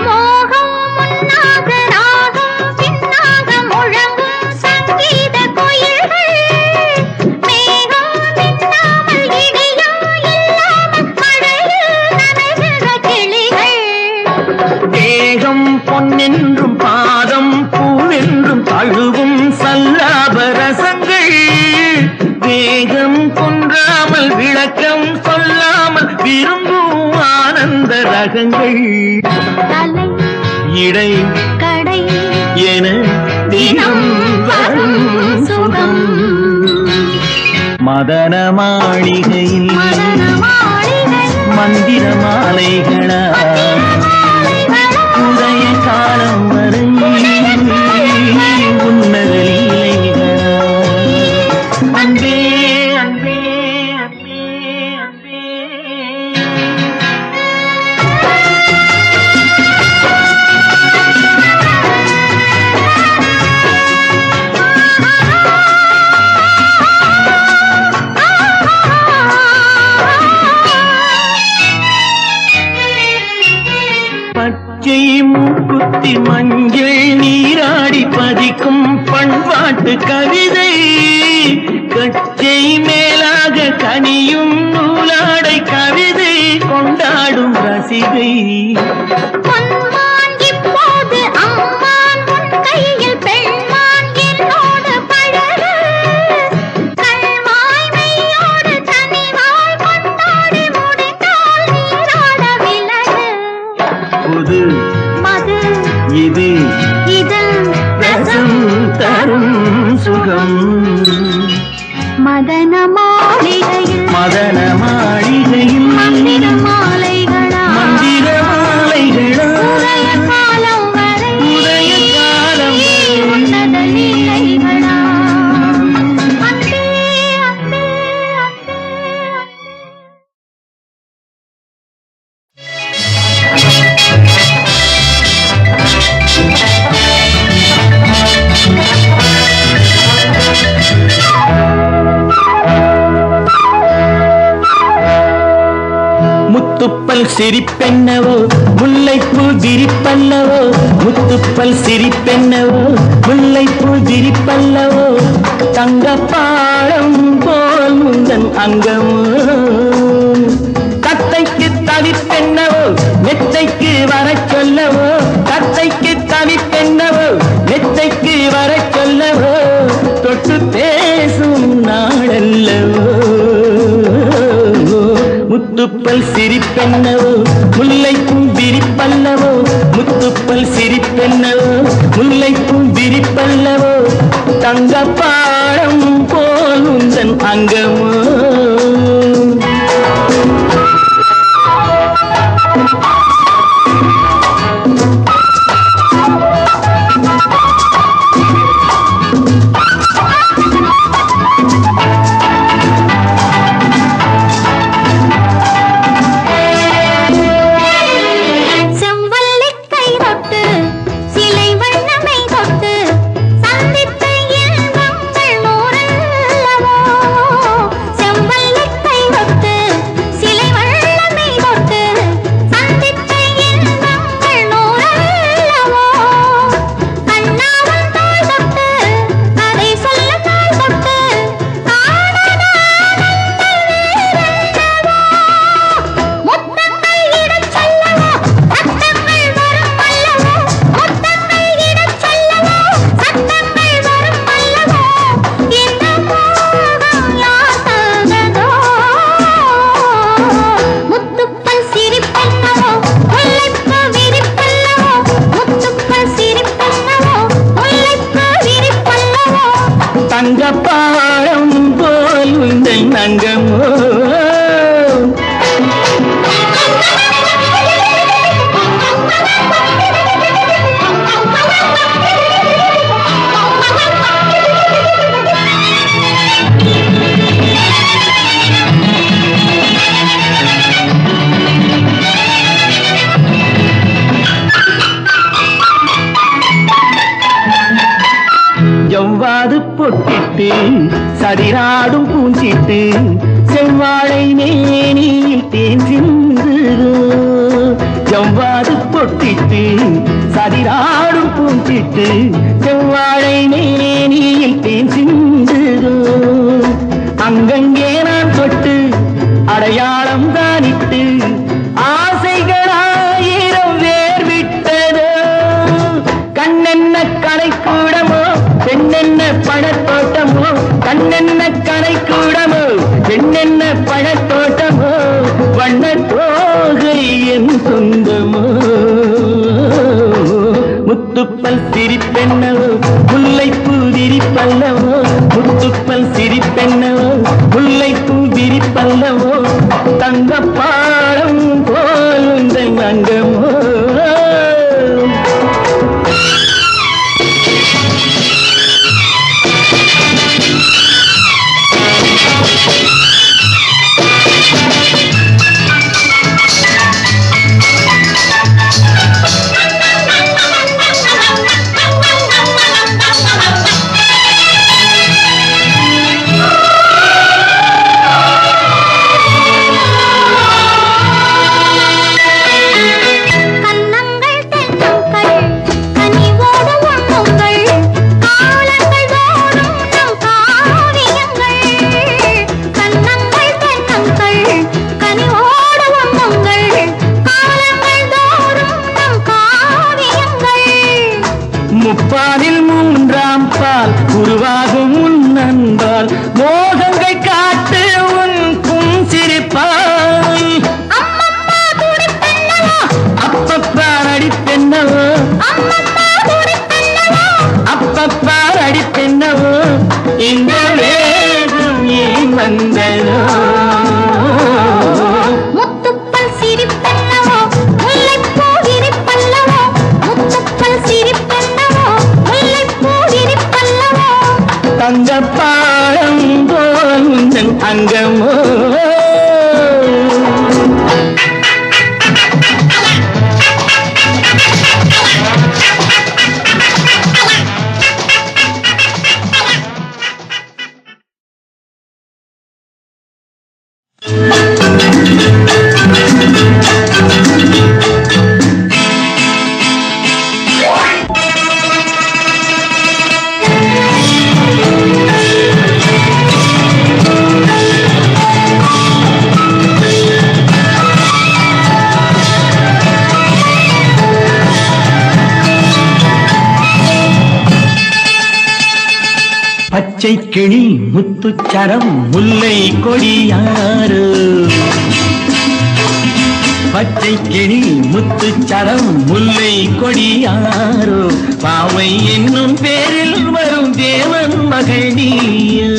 மோகம் முன்னாக ராகம் பின்னாக முழங்கும் சங்கீத குயில்கள் மேகம் மின்னாமல் இடியும் இல்லாமல் மழையில் நனைகிற கிளிகள் தேகம் பொன்னென்றும் பாதம் பூவென்றும் தழுவும் சல்லாப ரசங்கள் வேகம் கொன்றாமல் விளக்கம் சொல்லாமல் விரும்பும் ஆனந்த ரகங்கள் தலை இடை கடை என தினம் வரும் சுகம் மதன மாளிகையில் மதன மாளிகையில் மந்திர மாலைகளா உடைய காலம் வரை உன்னத லீலைகளா அன்பே அன்பே அன்பே அன்பே பச்சை மூக்குத்தி மஞ்சள் நீராடி பதிக்கும் பண்பாட்டு கவிதை கச்சை மேலாக கனியும் நூலாடை கவிதை கொண்டாடும் ரசிகை பொன்மான் இப்போது அம்மான் உன் கையில் பெண்மான் என்னோடு பழகு கள்வாய் மெய்யோடு தனிவாய் கொண்டாடி முடிந்தால் நீராட விலகு புது மது இது இதழ் ரசம் தரும் சுகம் மதன மாளிகையில் மதன மாளிகையில் மந்திர மாலைகளா மந்திர மாலைகளா உதய காலம் வரை உதய காலம் வரை உன்னத லீலைகளா அன்பே அன்பே அன்பே முத்துப்பல் சிரிப்பென்னவோ முல்லைப்பூ திரிப்பல்லவோ முத்துப்பல் சிரிப்பென்னவோ முல்லைப்பூ திரிப்பல்லவோ தங்கப்பாடம் போல் முந்தன் அங்கமோ தத்தைக்கு தவிப்பென்னவோ மெத்தைக்கு வரச் சொல்லவோ தத்தைக்கு தவிப்பென்னவோ மெத்தைக்கு வரச் சொல்லவோ தொட்டு பேசும் நாளல்லவோ முத்துப்பல் சிரிப்பென்னவோ முல்லைப்பூம் விரிப்பல்லவோ முத்துப்பல் சிரிப்பென்னவோ முல்லைப்பூம் விரிப்பல்லவோ தங்கப்பாடம் போல் உந்தன் அங்கமோ செவ்வல்லிக் கை தொட்டு சிலை வண்ணமை தொட்டு சந்தித்த இன்பங்கள் நூறல்லவோ பொட்டிட்டு சதிராடும் பூஞ்சிட்டு செவ்வாழை மேனியில் தேன் சிந்துதோ ஜவ்வாது பொட்டிட்டு சதிராடும் பூஞ்சிட்டு செவ்வாழை மேனியில் தேன் சிந்துதோ அங்கங்கே நான் தொட்டு அடையாளம் தானிட்டு ஆசைகளாயிரம் வேர் விட்டதோ கண்ணென்ன கலைக்கூடமோ பெண்ணென்ன பழத்தோட்டமோ கண்ணென்ன கலைக்கூடமோ பெண்ணென்ன பழத்தோட்டமோ வண்ணத் தோகை என் சொந்தமோ முத்துப்பல் சிரிப்பென்னவோ முல்லைப்பூ விரிப்பல்லவோ முத்துப்பல் சிரிப்பென்னவோ முல்லைப்பூ விரிப்பல்லவோ தங்கப்பாடம் போல் உந்தன் அங்கமோ முப்பாலில் மூன்றாம் பால் உருவாகும் உன் நண்பால் மோகங்கள் காட்டு உன் புன்சிரிப்பால் அப்பப்பா நடிப்பென்னவோ அப்பப்பா நடிப்பென்னவோ இந்த வேகம் ஏன் வந்ததோ முத்துப்பல் சிரிப்பென்னவோ முல்லைப்பூ விரிப்பல்லவோ முத்துப்பல் சிரிப்பென்னவோ முல்லைப்பூ விரிப்பல்லவோ தங்கப்பாடம் போல் உந்தன் அங்கமோ பச்சை கிளி முத்துச்சரம் முல்லை கொடியாறு பச்சை கிளி முத்துச்சரம் முல்லை கொடியாரோ பாவை என்னும் பேரில் வரும் தேவன் மகள் நீயோ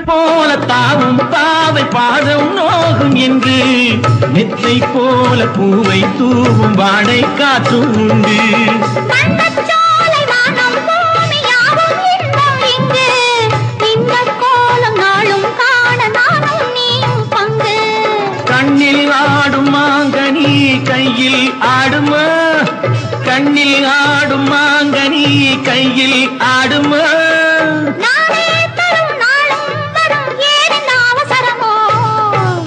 போல தாவும் பாவை பாதம் நோகும் என்று மெத்தை போல பூவை தூவும் வாடை காற்றும் உண்டு கண்ணில் ஆடும் மாங்கனி கையில் ஆடுமா கண்ணில் ஆடும் மாங்கனி கையில் ஆடுமா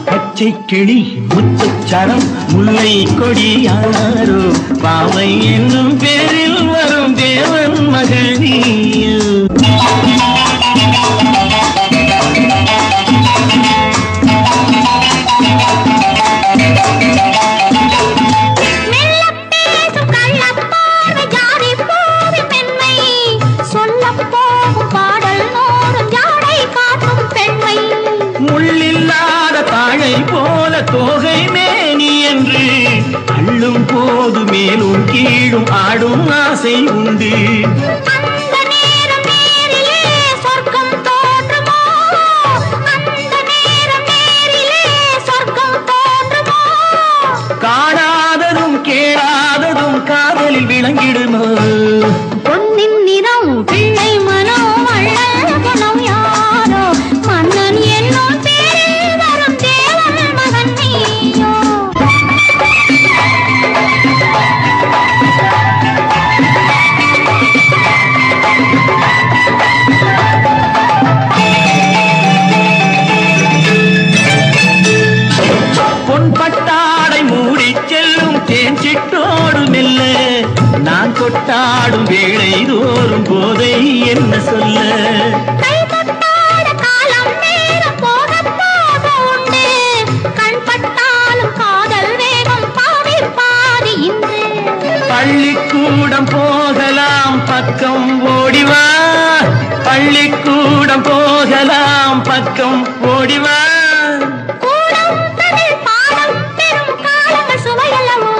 பச்சை கிளி முத்துச்சரம் முல்லை கொடியாரோ பாவை என்னும் பேரில் வரும் தேவன் மகள் நீயோ தோகை மேனி என்று அள்ளும் போது மேலும் கீழும் ஆடும் ஆசை உண்டு. அந்த நேரம் நேரிலே சொர்க்கம் தோன்றுமோ? அந்த நேரம் நேரிலே சொர்க்கம் தோன்றுமோ? காணாததும் கேளாததும் காதலில் விளங்கிடுமோ? பொன்னின் நிறம் பிள்ளை மனம் அள்ளல் குணம் யாரோ? மன்னன் என்னும் பேரில் வரும் தேவன் மகன் நீயோ? பொன் பட்டாடை மூடி செல்லும் தேன் சிட்டோடு மெல்ல நான் கொட்டாடும் வேளை தோறும் போதை என்ன சொல்ல? கை தொட்டாட காலம் நேரம் போக போக உண்டு. கண் பட்டாலும் காதல் வேகம் பாவி பாதி இன்று. பள்ளிக்கூடம் போகலாம் பக்கம் ஓடிவா, பள்ளிக்கூடம் போகலாம் பக்கம் ஓடிவா. கூடம் தமிழ் பாடம் பெரும் காலங்கள் சுவையல்லவோ?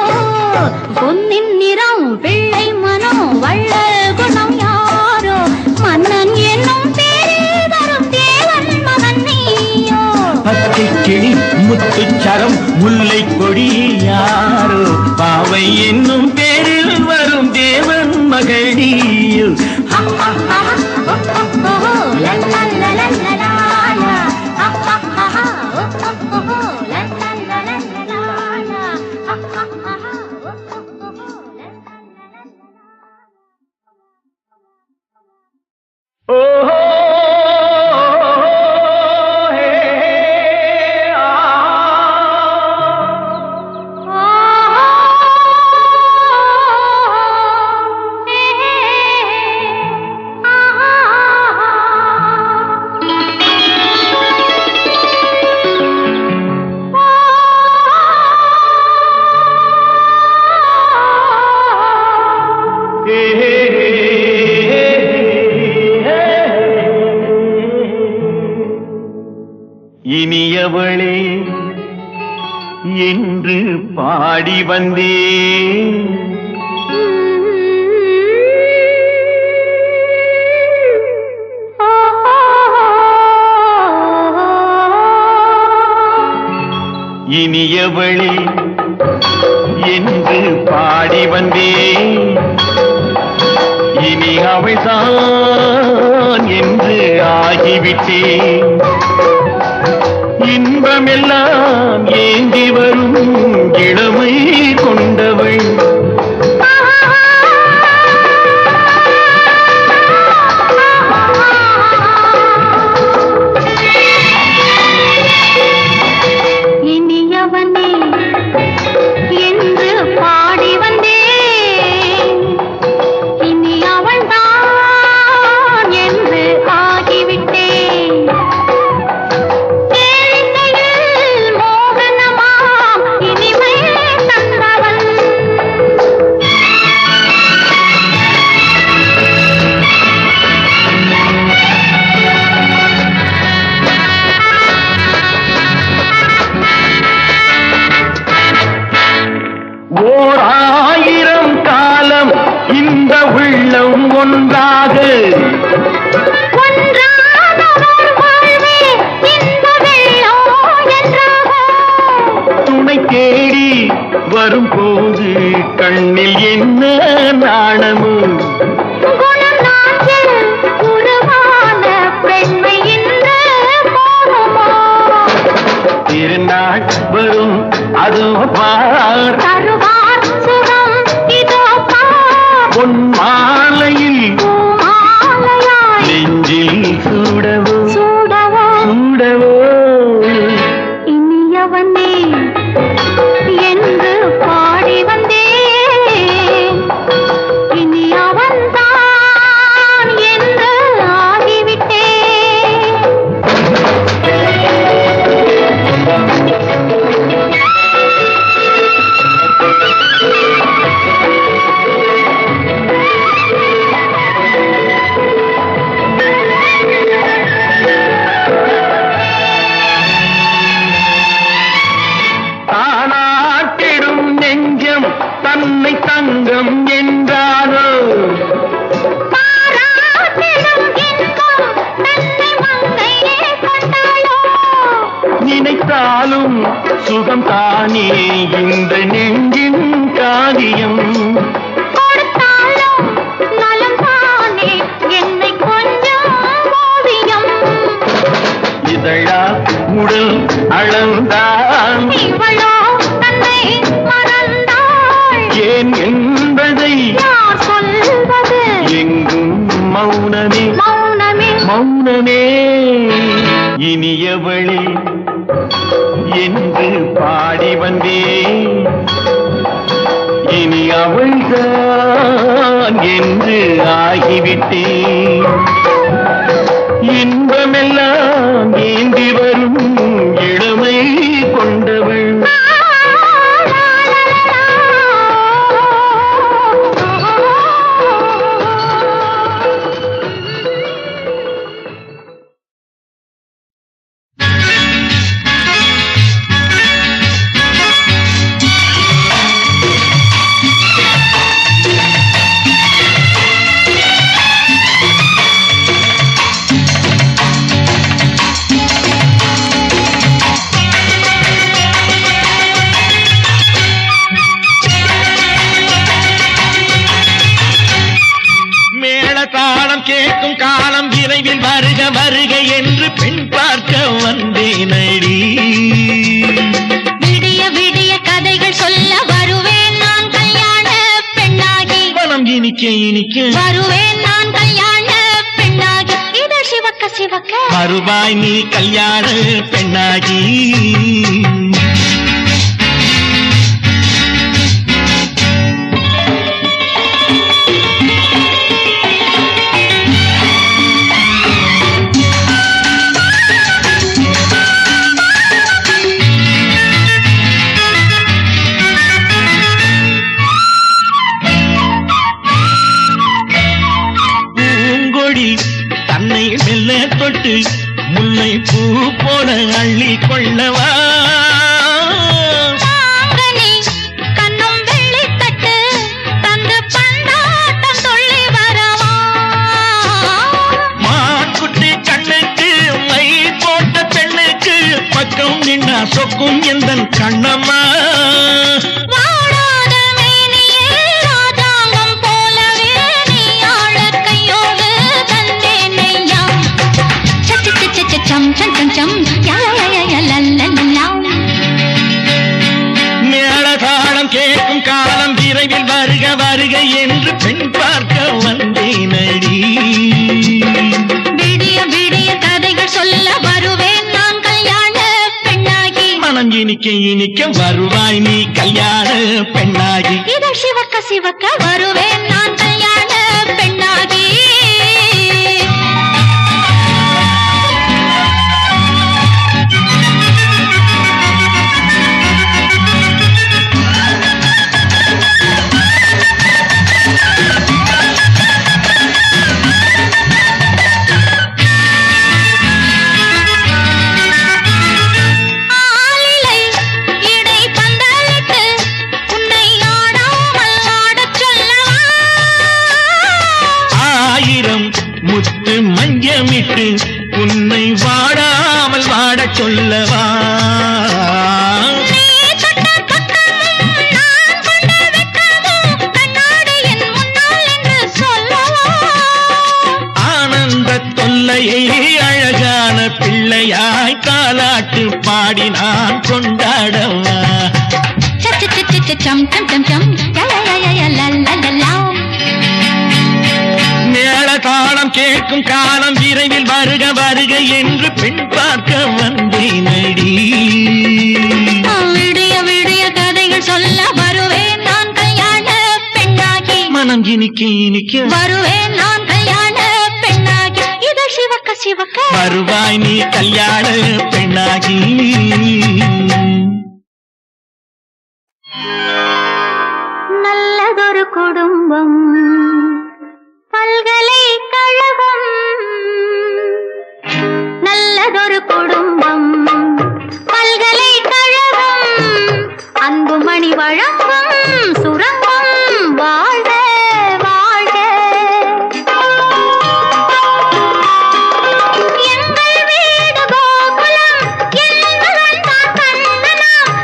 பொன்னின் நிறம் பிள்ளை மனம் வள்ளல் குணம் யாரோ? மன்னன் என்னும் பேரில் வரும் தேவன் மகன் நீயோ? பச்சை கிளி முத்துச்சரம் முல்லை கொடி யாரோ? பாவை என்னும் பேரில் வரும் தேவன் மகளியோ. ஓஹோ ஹே ஆ இனியவளே என்று பாடி வந்தேன். இனியவளே என்று பாடி வந்தேன். இனி அவள்தான் என்று ஆகிவிட்டேன். இன்பமெல்லாம் ஏந்தி வரும் இளமை கொண்டவள். இனியவனே என்று பாடி வந்தேன். இனி அவள்தான் என்று ஆகிவிட்டேன். கேளிக்கையில் மோகனமாம் இனிமை தந்தவள். ஓர் ஆயிரம் காலம் இந்த உள்ளம் ஒன்றாக ஒன்றாக ஒரு வாழ்வே இந்த வெள்ளம் என்றாக. துணை தேடி வரும்போது கண்ணில் என்ன நாணமோ? குணம் நாட்டில் உருவான பெண்மை இன்று போகுமோ? திருநாள் வரும் அதோ பார், தருவார் சுகம் இதோ பார். பொன் மாலையில் பூமாலையாய் நெஞ்சில் சூடவோ சூடவோ சூடவோ. இனியவனே என்று பாடி வந்தேன். இனி அவன்தான் என்று ஆகிவிட்டேன். சுகம் தானே இந்த நெஞ்சின் காரியம். கொடுத்தாலும் நலம் தானே என்னை கொஞ்சம் ஓவியம். இதழா உடல் அளந்தான் இவளோ தன்னை மறந்தாள். ஏன் என்பதை யார் சொல்வது? எங்கும் மௌனமே மௌனமே மௌனமே. இனியவளே என்று பாடி வந்தேன், இனி அவள்தான் என்று ஆகிவிட்டேன். இன்பமெல்லாம் ஏந்தி வரும் இளமை கொண்டவள். மேளதாளம் கேட்கும் காலம் விரைவில் வருக வருக என்று பெண் பார்க்க வந்தேனடி. விடிய விடிய கதைகள் சொல்ல வருவேன் நான் கல்யாண பெண்ணாகி. மனம் இனிக்க இனிக்க வருவேன் நான் கல்யாண பெண்ணாகி. இதழ் சிவக்க சிவக்க வருவாய் நீ கல்யாண பெண்ணாகி. தன்னை மெல்ல தொட்டு முல்லை பூ போல அள்ளி கொள்ளவா. கண்ணும் வெள்ளி தட்டு தந்து பந்தாட்டம் சொல்லி வரவா. மான்குட்டி கண்ணுக்கு மை போட்ட பெண்ணுக்கு பக்கம் நின்னா சொக்கும் எந்தன் கண்ணம்மா. வாடாத மேனியே ராஜாங்கம் போலவே நீ ஆள கையோடு தந்தேன் நெய்யா. சச்ச சச்ச சச்சம் சம் சம் சம் யா யா யா யா லல்லல்லா. மேளதாளம் கேட்கும் காலம் விரைவில் வருக வருக என்று பெண் பார்க்க வந்தேனடி. விடிய விடிய கதைகள் சொல்ல வருவேன் நான் கல்யாண பெண்ணாகி. மனம் இனிக்க இனிக்க வருவாய் நீ கல்யாண பெண்ணாகி. இதழ் சிவக்க சிவக்க வருவேன் நான் கல்யாண பெண்ணாகி. ஆலிலை இடை பந்தலிட்டு உன்னை ஆடாமல் ஆடச் சொல்லவா. ஆயிரம் முத்து மஞ்சமிட்டு உன்னை வாடாமல் வாடச் சொல்லவா. நீ தொட்ட பக்கமும் நான் கொண்ட வெட்கமும் கண்ணாடி என் முன்னால் என்று சொல்லவா. ஆனந்த தொல்லையை அழகான பிள்ளையாய் தாலாட்டு பாடி நான் கொண்டாடவா. சச்ச சச்ச சச்சம் சம் சம் சம் யா யா யா யா லல்லல்லா. மேளதாளம் கேட்கும் காலம் விரைவில் வருக வருக என்று பெண் பார்க்க வந்தேனடி. விடிய விடிய கதைகள் சொல்ல வருவேன் நான் கல்யாண பெண்ணாகி. மனம் இனிக்க இனிக்க வருவேன் நான் கல்யாண பெண்ணாகி. இதழ் சிவக்க சிவக்க வருவாய் நீ கல்யாண பெண்ணாகி. நல்லதொரு குடும்பம் பல்கலைக்கழகம். நல்லதொரு குடும்பம் பல்கலைக்கழகம். அன்புமணி வழங்கும் சுரங்கம் வாழ்க வாழ்க. எங்கள் வீடு கோகுலம் என்பதன் தான் கண்ணனாம்.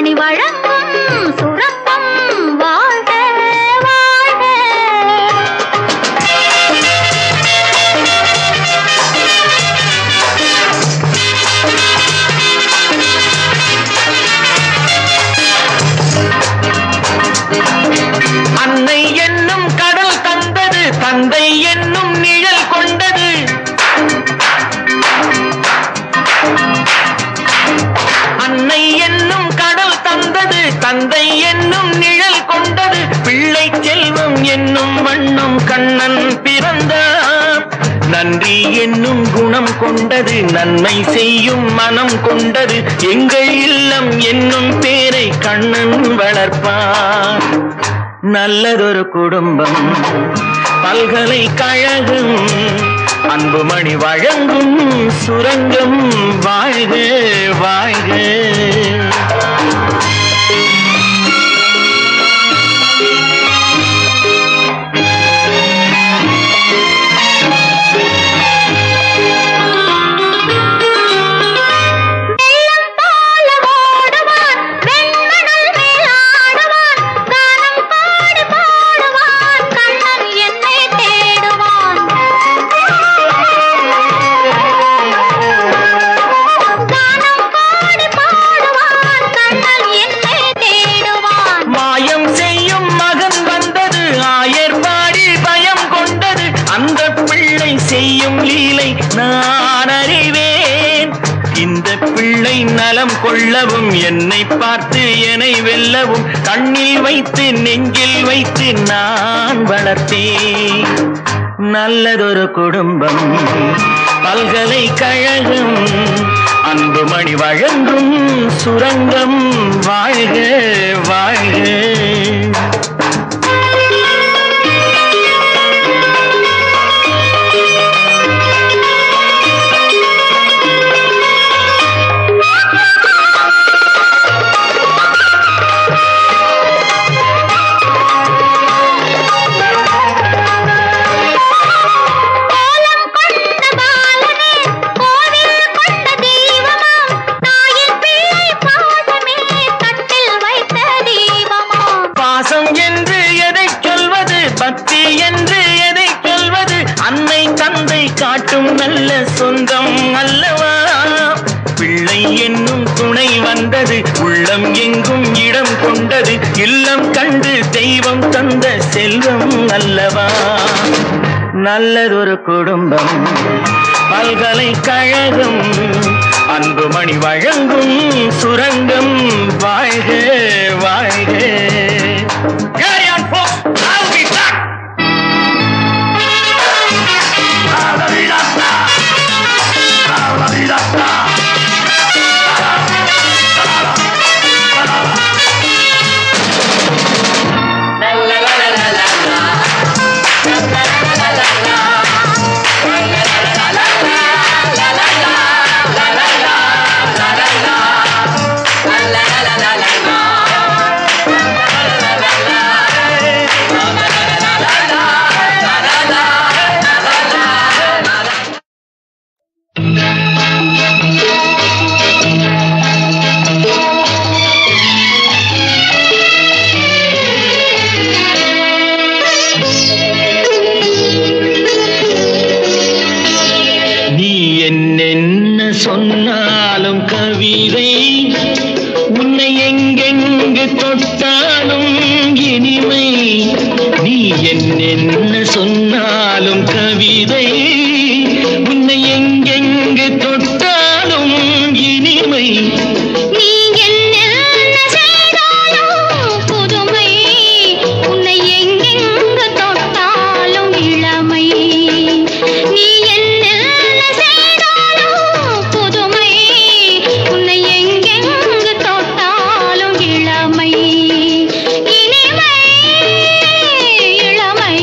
மணி வழங்கும் சுரப்பம் வாழ்க வாழ்க. அன்னை என்னும் கடல் தந்தது, தந்தை என்னும் நிழல் கொண்டது. அன்னை என்னும் கடல் தந்தது, தந்தை என்னும் நிழல் கொண்டது. பிள்ளை செல்வம் என்னும் வண்ணம் கண்ணன் பிறந்தார். நன்றி என்னும் குணம் கொண்டது, நன்மை செய்யும் மனம் கொண்டது. எங்கள் இல்லம் என்னும் பேரை கண்ணன் வளர்ப்பார். நல்லதொரு குடும்பம், பல்கலைக்கழகம், அன்புமணி வழங்கும் சுரங்கம் வாழ்க வாழ்க. செய்யும் லீலை நான் அறிவேன். இந்த பிள்ளை நலம் கொள்ளவும், என்னை பார்த்து என்னை வெல்லவும், கண்ணில் வைத்து நெஞ்சில் வைத்து நான் வளர்த்தேன். நல்லதொரு குடும்பம், பல்கலைக்கழகம், அன்புமணி வழங்கும் சுரங்கம் வாழ்க வாழ்க. பக்தி என்று எதை சொல்வது? அன்னை தந்தை காட்டும் நல்ல சொந்தம் அல்லவா? பிள்ளை என்னும் துணை வந்தது, உள்ளம் எங்கும் இடம் கொண்டது. இல்லம் கண்டு தெய்வம் தந்த செல்வம் அல்லவா? நல்லதொரு குடும்பம், பல்கலைக்கழகம், அன்புமணி வழங்கும் சுரங்கம் வாழ்க வாழ்க. சொன்னாலும் கவிதை, உன்னை எங்கெங்கு தொட்டாலும் இனிமை. நீ என்ன சொன்னாலும் கவிதை, உன்னை எங்கெங்கு தொட்டாலும் இனிமை. நீ என்ன செய்தாலும் புதுமை, உன்னை எங்கெங்கு தொட்டாலும் இளமை. நீ என்ன செய்தாலும் புதுமை, உன்னை எங்கெங்கு தொட்டாலும் இளமை. இனிமை இளமை.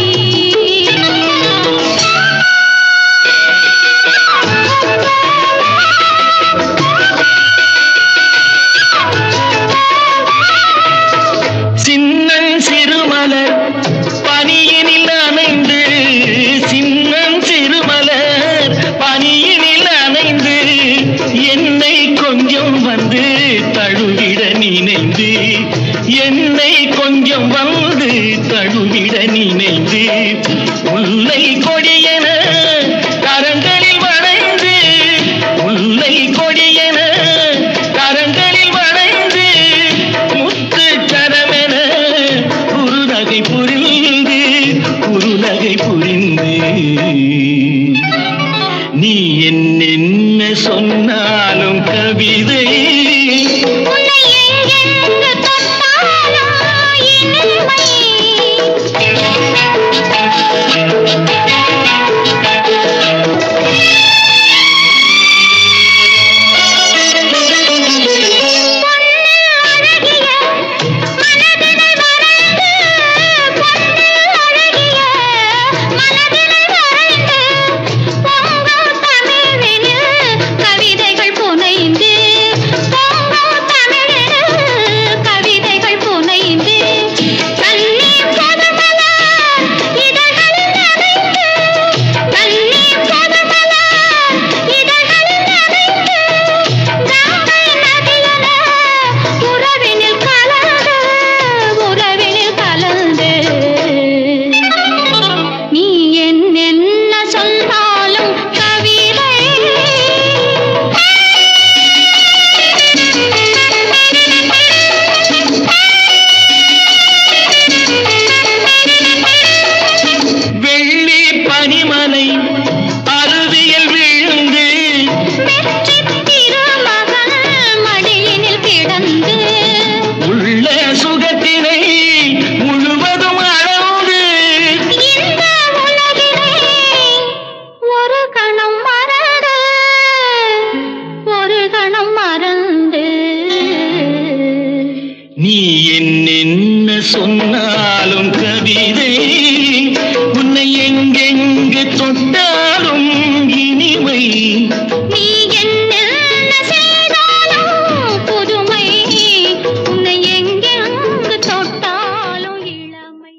நனைந்து என்னை கொஞ்சம் வந்து தழுவிட நினைந்து முல்லை கொடியென கரங்களில் வளைந்து முல்லை கொடியென கரங்களில் வளைந்து முத்து சரமென குறுநகை புரிந்து நீ என்ன சொன்னாலும் கவிதை நீ என்ன சொன்னாலும் கவிதை உன்னை எங்கெங்கு தொட்டாலும் இனிமை நீ என்ன செய்தாலும் புதுமை உன்னை எங்கெங்கு தொட்டாலும் இளமை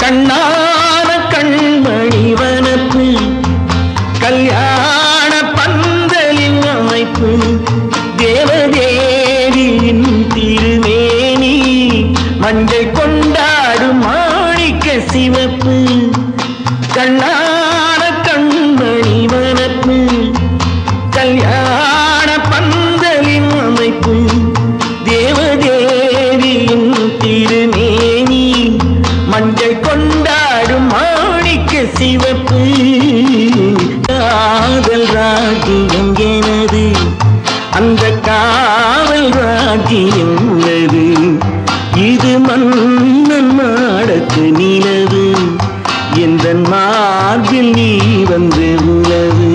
கண்ணான கண்மணி வனப்பு கல்யாண பந்தலின் அமைப்பு தேவதேவியின் திருமேனி மஞ்சள் கொண்டாடும் மாணிக்க சிவப்பு கண்ணான கண்மணி வனப்பு கல்யாண பந்தலின் அமைப்பு தேவதேவியின் திருமேனி மஞ்சள் கொண்டாடும் மாணிக்க சிவப்பு காதல் ராஜ்யம் எனது அந்த காவல் ராஜ்யம் உள்ளது இது மன்னன் மாடத்து நிலவு எந்த மார்பில் நீ வந்து உலவு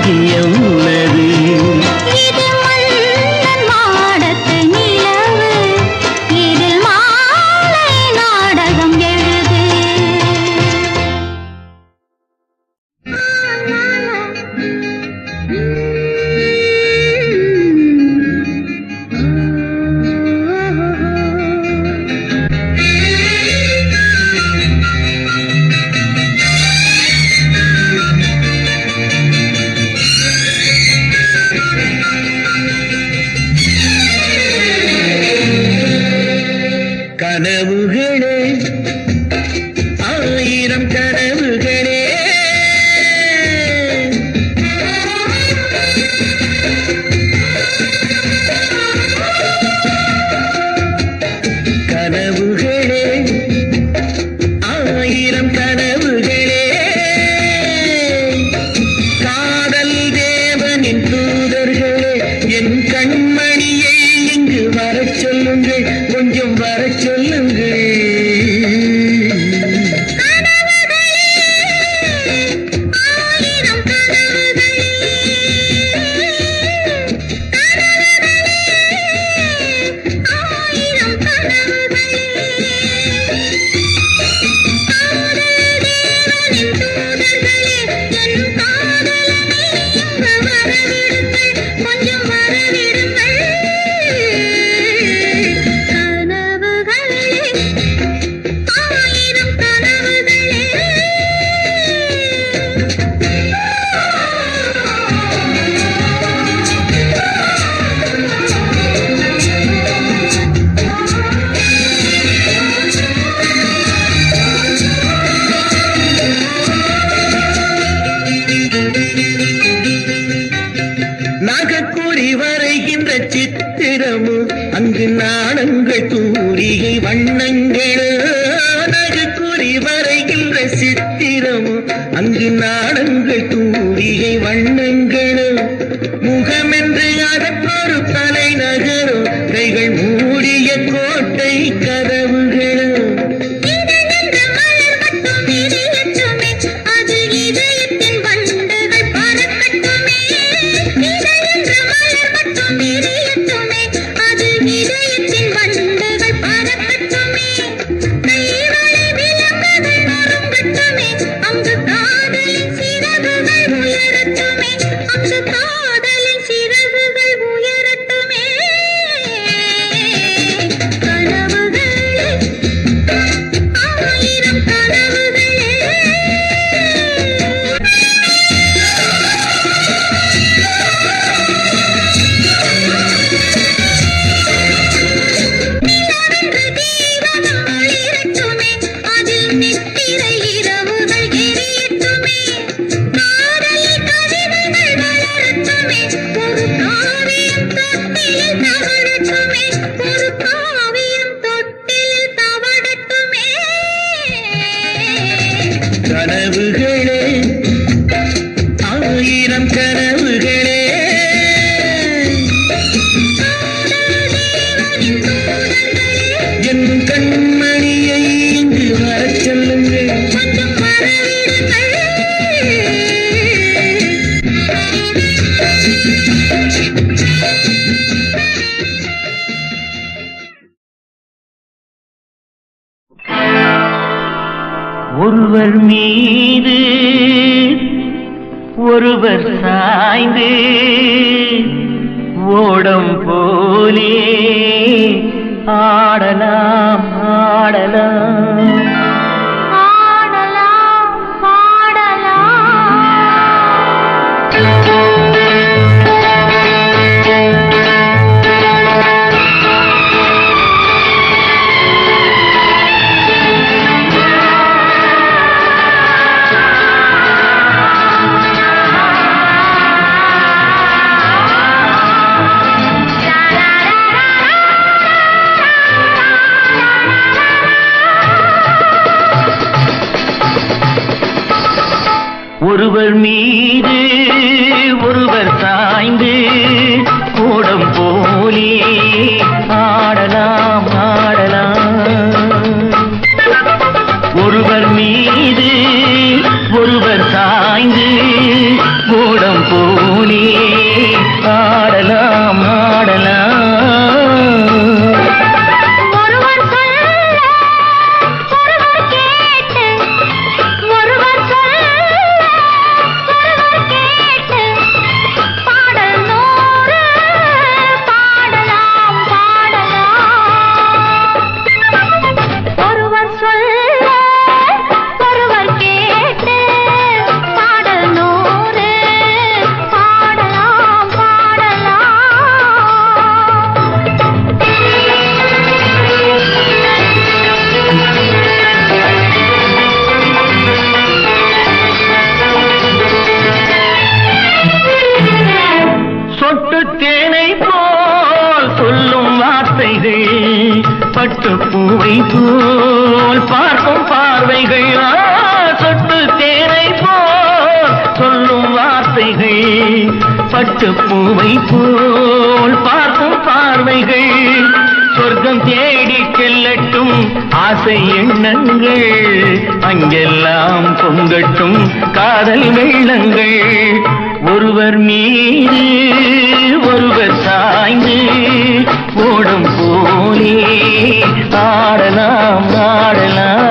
பாக்கியம் உள்ளது. இது மன்னன் மாடத்து நிலவு, இதில் மாலை நாடகம் எழுது. கனவுகளே ஆயிரம் கனவுகளே கனவுகளே ஆயிரம் கனவுகளே காதல் தேவனின் தூதர்களே என் கண்மணியை இங்கு வரச் சொல்லுங்கள், கொஞ்சம் வரச் சொல்லுங்கள். நாகக்கூறி வரைகின்ற சித்திரமும் அங்கு நாணங்கள் தூரிகை வண்ணங்கள். நாகக்கூறி வரைகின்ற சித்திரமும் அங்கு நாணங்கள் தூரிகை வண்ணங்கள். முகமென்று அதற்கொரு தலைநகரும் கைகள் மூடிய கோட்டை கதவுகளும். கனவுகளே ஆயிரம் கனவுகளே என் கண்மணியை இங்கு வரச் சொல்லுங்கள். ஒருவர் மீது ஒருவர் சாய்ந்து ஓடம் போலே ஆடலாம் ஆடலாம். ஒருவர் மீது ஒருவர் சாய்ந்து ஓடம் போலே ஆடலாம் ஆடலாம். ஒருவர் மீது ஒருவர் சாய்ந்து ஓடம் போலே பட்டு பூவை போல் பார்க்கும் பார்வைகள் சொட்டு தேனை போல் சொல்லும் வார்த்தைகள் பட்டு பூவை போல் பார்க்கும் பார்வைகள் சொர்க்கம் தேடி செல்லட்டும் ஆசை எண்ணங்கள் அங்கெல்லாம் பொங்கட்டும் காதல் வெள்ளங்கள் ஒருவர் மீது ஒருவர் சாய்ந்து ஓடும் போலே ஆடலாம் ஆடலாம்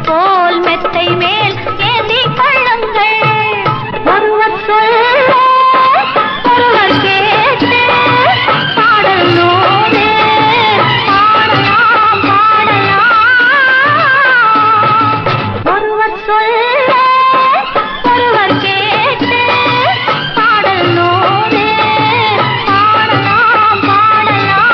போல் மெத்தை மேல் ஏந்தி கொள்ளுங்கள் ஒருவர் சொல்ல ஒருவர் கேட்டு பாடல் நோடு பாடலாம் பாடலாம் ஒருவர் சொல்ல ஒருவர் கேட்டு பாடல் நோடு பாடலாம் பாடலாம்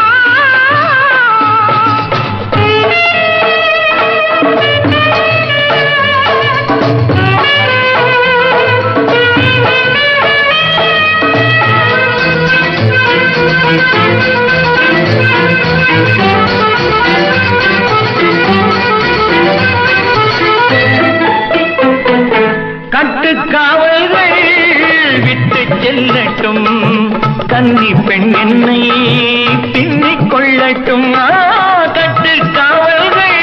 கட்டுக்காவல்கள் விட்டு செல்லட்டும் கன்னி பெண் என்னை பின்னிக் கொள்ளட்டும் கட்டுக்காவல்கள்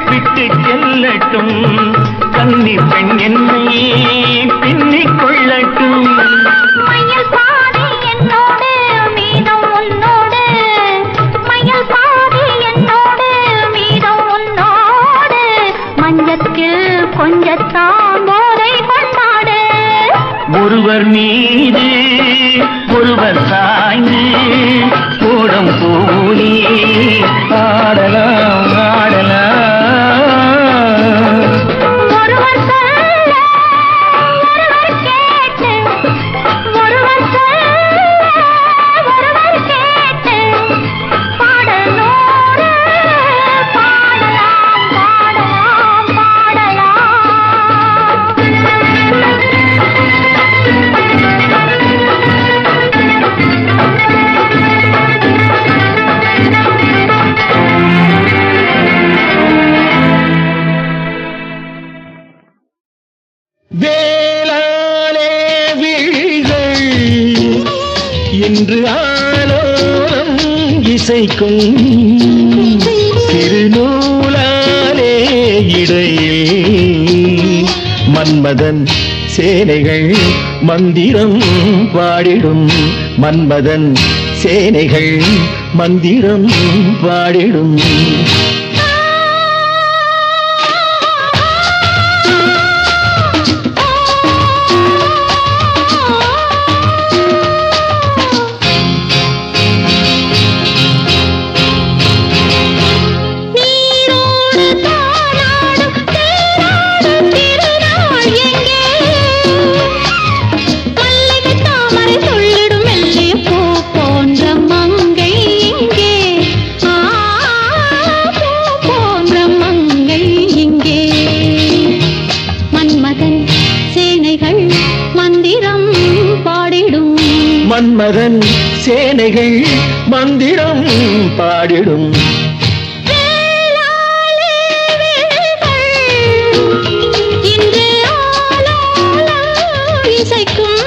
விட்டு செல்லட்டும் கன்னி பெண் என்னை பின்னிக் கொள்ளட்டும் மயில் பாதி என்னோடு மீதம் உன்னோடு மயில் பாதி என்னோடு மீதம் உன்னோடு மஞ்சத்தில் கொஞ்சத்தான் போதை கொண்டாடு ஒருவர் மீது ஒருவர் சாய்ந்து ஓடும் போலே ஆடலாம் ஆடலாம் ஒருவர் சொல்ல ஒருவர் கேட்டு ஒருவர் சொல்ல ஒருவர் கேட்டு பாடலோடு பாடலாம் பாடலாம் பாடலாம் வேளாலே விழிகள் இன்று ஆலோலம் இசைக்கும் திருநூலாலே இடையில் மன்மதன் சேனைகள் மந்திரம் பாடிடும் மன்மதன் சேனைகள் மந்திரம் பாடிடும் மன்மதன் சேனைகள் மந்திரம் பாடிடும் இன்று ஆலோலம் இசைக்கும்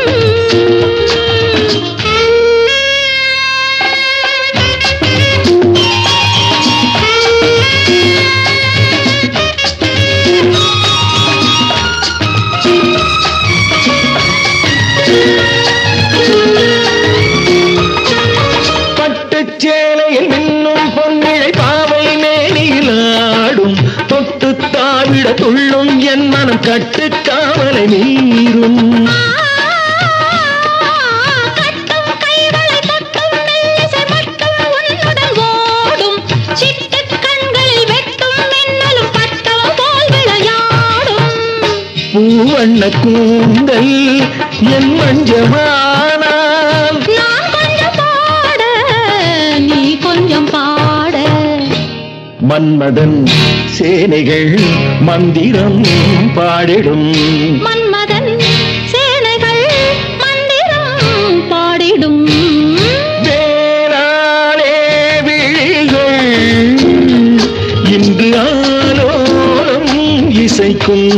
சேலையில் இன்னும் பொன்னிழை பாவை மேனிலா துள்ளும் என் மனம் கட்டுக்காவலை மீறும். கட்டும் கைகளை தட்டும் மெல்லிசை மட்டும் உன்னுடன் ஓடும். சிட்டுக் கண்களில் வெட்டும் மின்னலும் பட்டம் போல் விளையாடும். பூவண்ண கூந்தல் என் மஞ்சமானால் நான் கொஞ்சம் பாட, நீ கொஞ்சம் பாட. மன்மதன் சேனைகள் மந்திரம் பாடிடும். மன்மதன் சேனைகள் மந்திரம் பாடிடும். வேளாளே விழிகள் இன்று ஆலோலம் இசைக்கும்.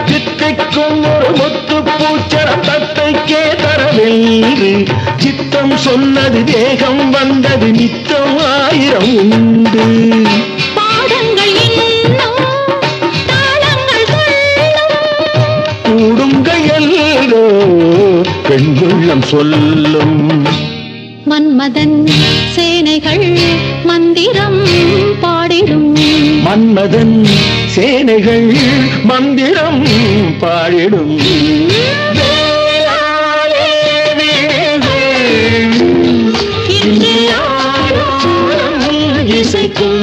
சித்திக்கும் ஒரு முத்து பூச்சரம் தத்தைக்கே தரவென்று சித்தம் சொன்னது தேகம் வந்தது நித்தம் ஆயிரம் உண்டு. பாடங்கள் இன்னும் தாளங்கள் சொல்லும். கூடுங்கையல்லோ பெண்குள்ளம் சொல்லும். மன்மதன் சேனைகள் மந்திரம் பாடிடும். மன்மதன் சேனைகள் மந்திரம் பாடிடும். வேளாளே விழிகள் இன்று ஆலோலம் இசைக்கும்.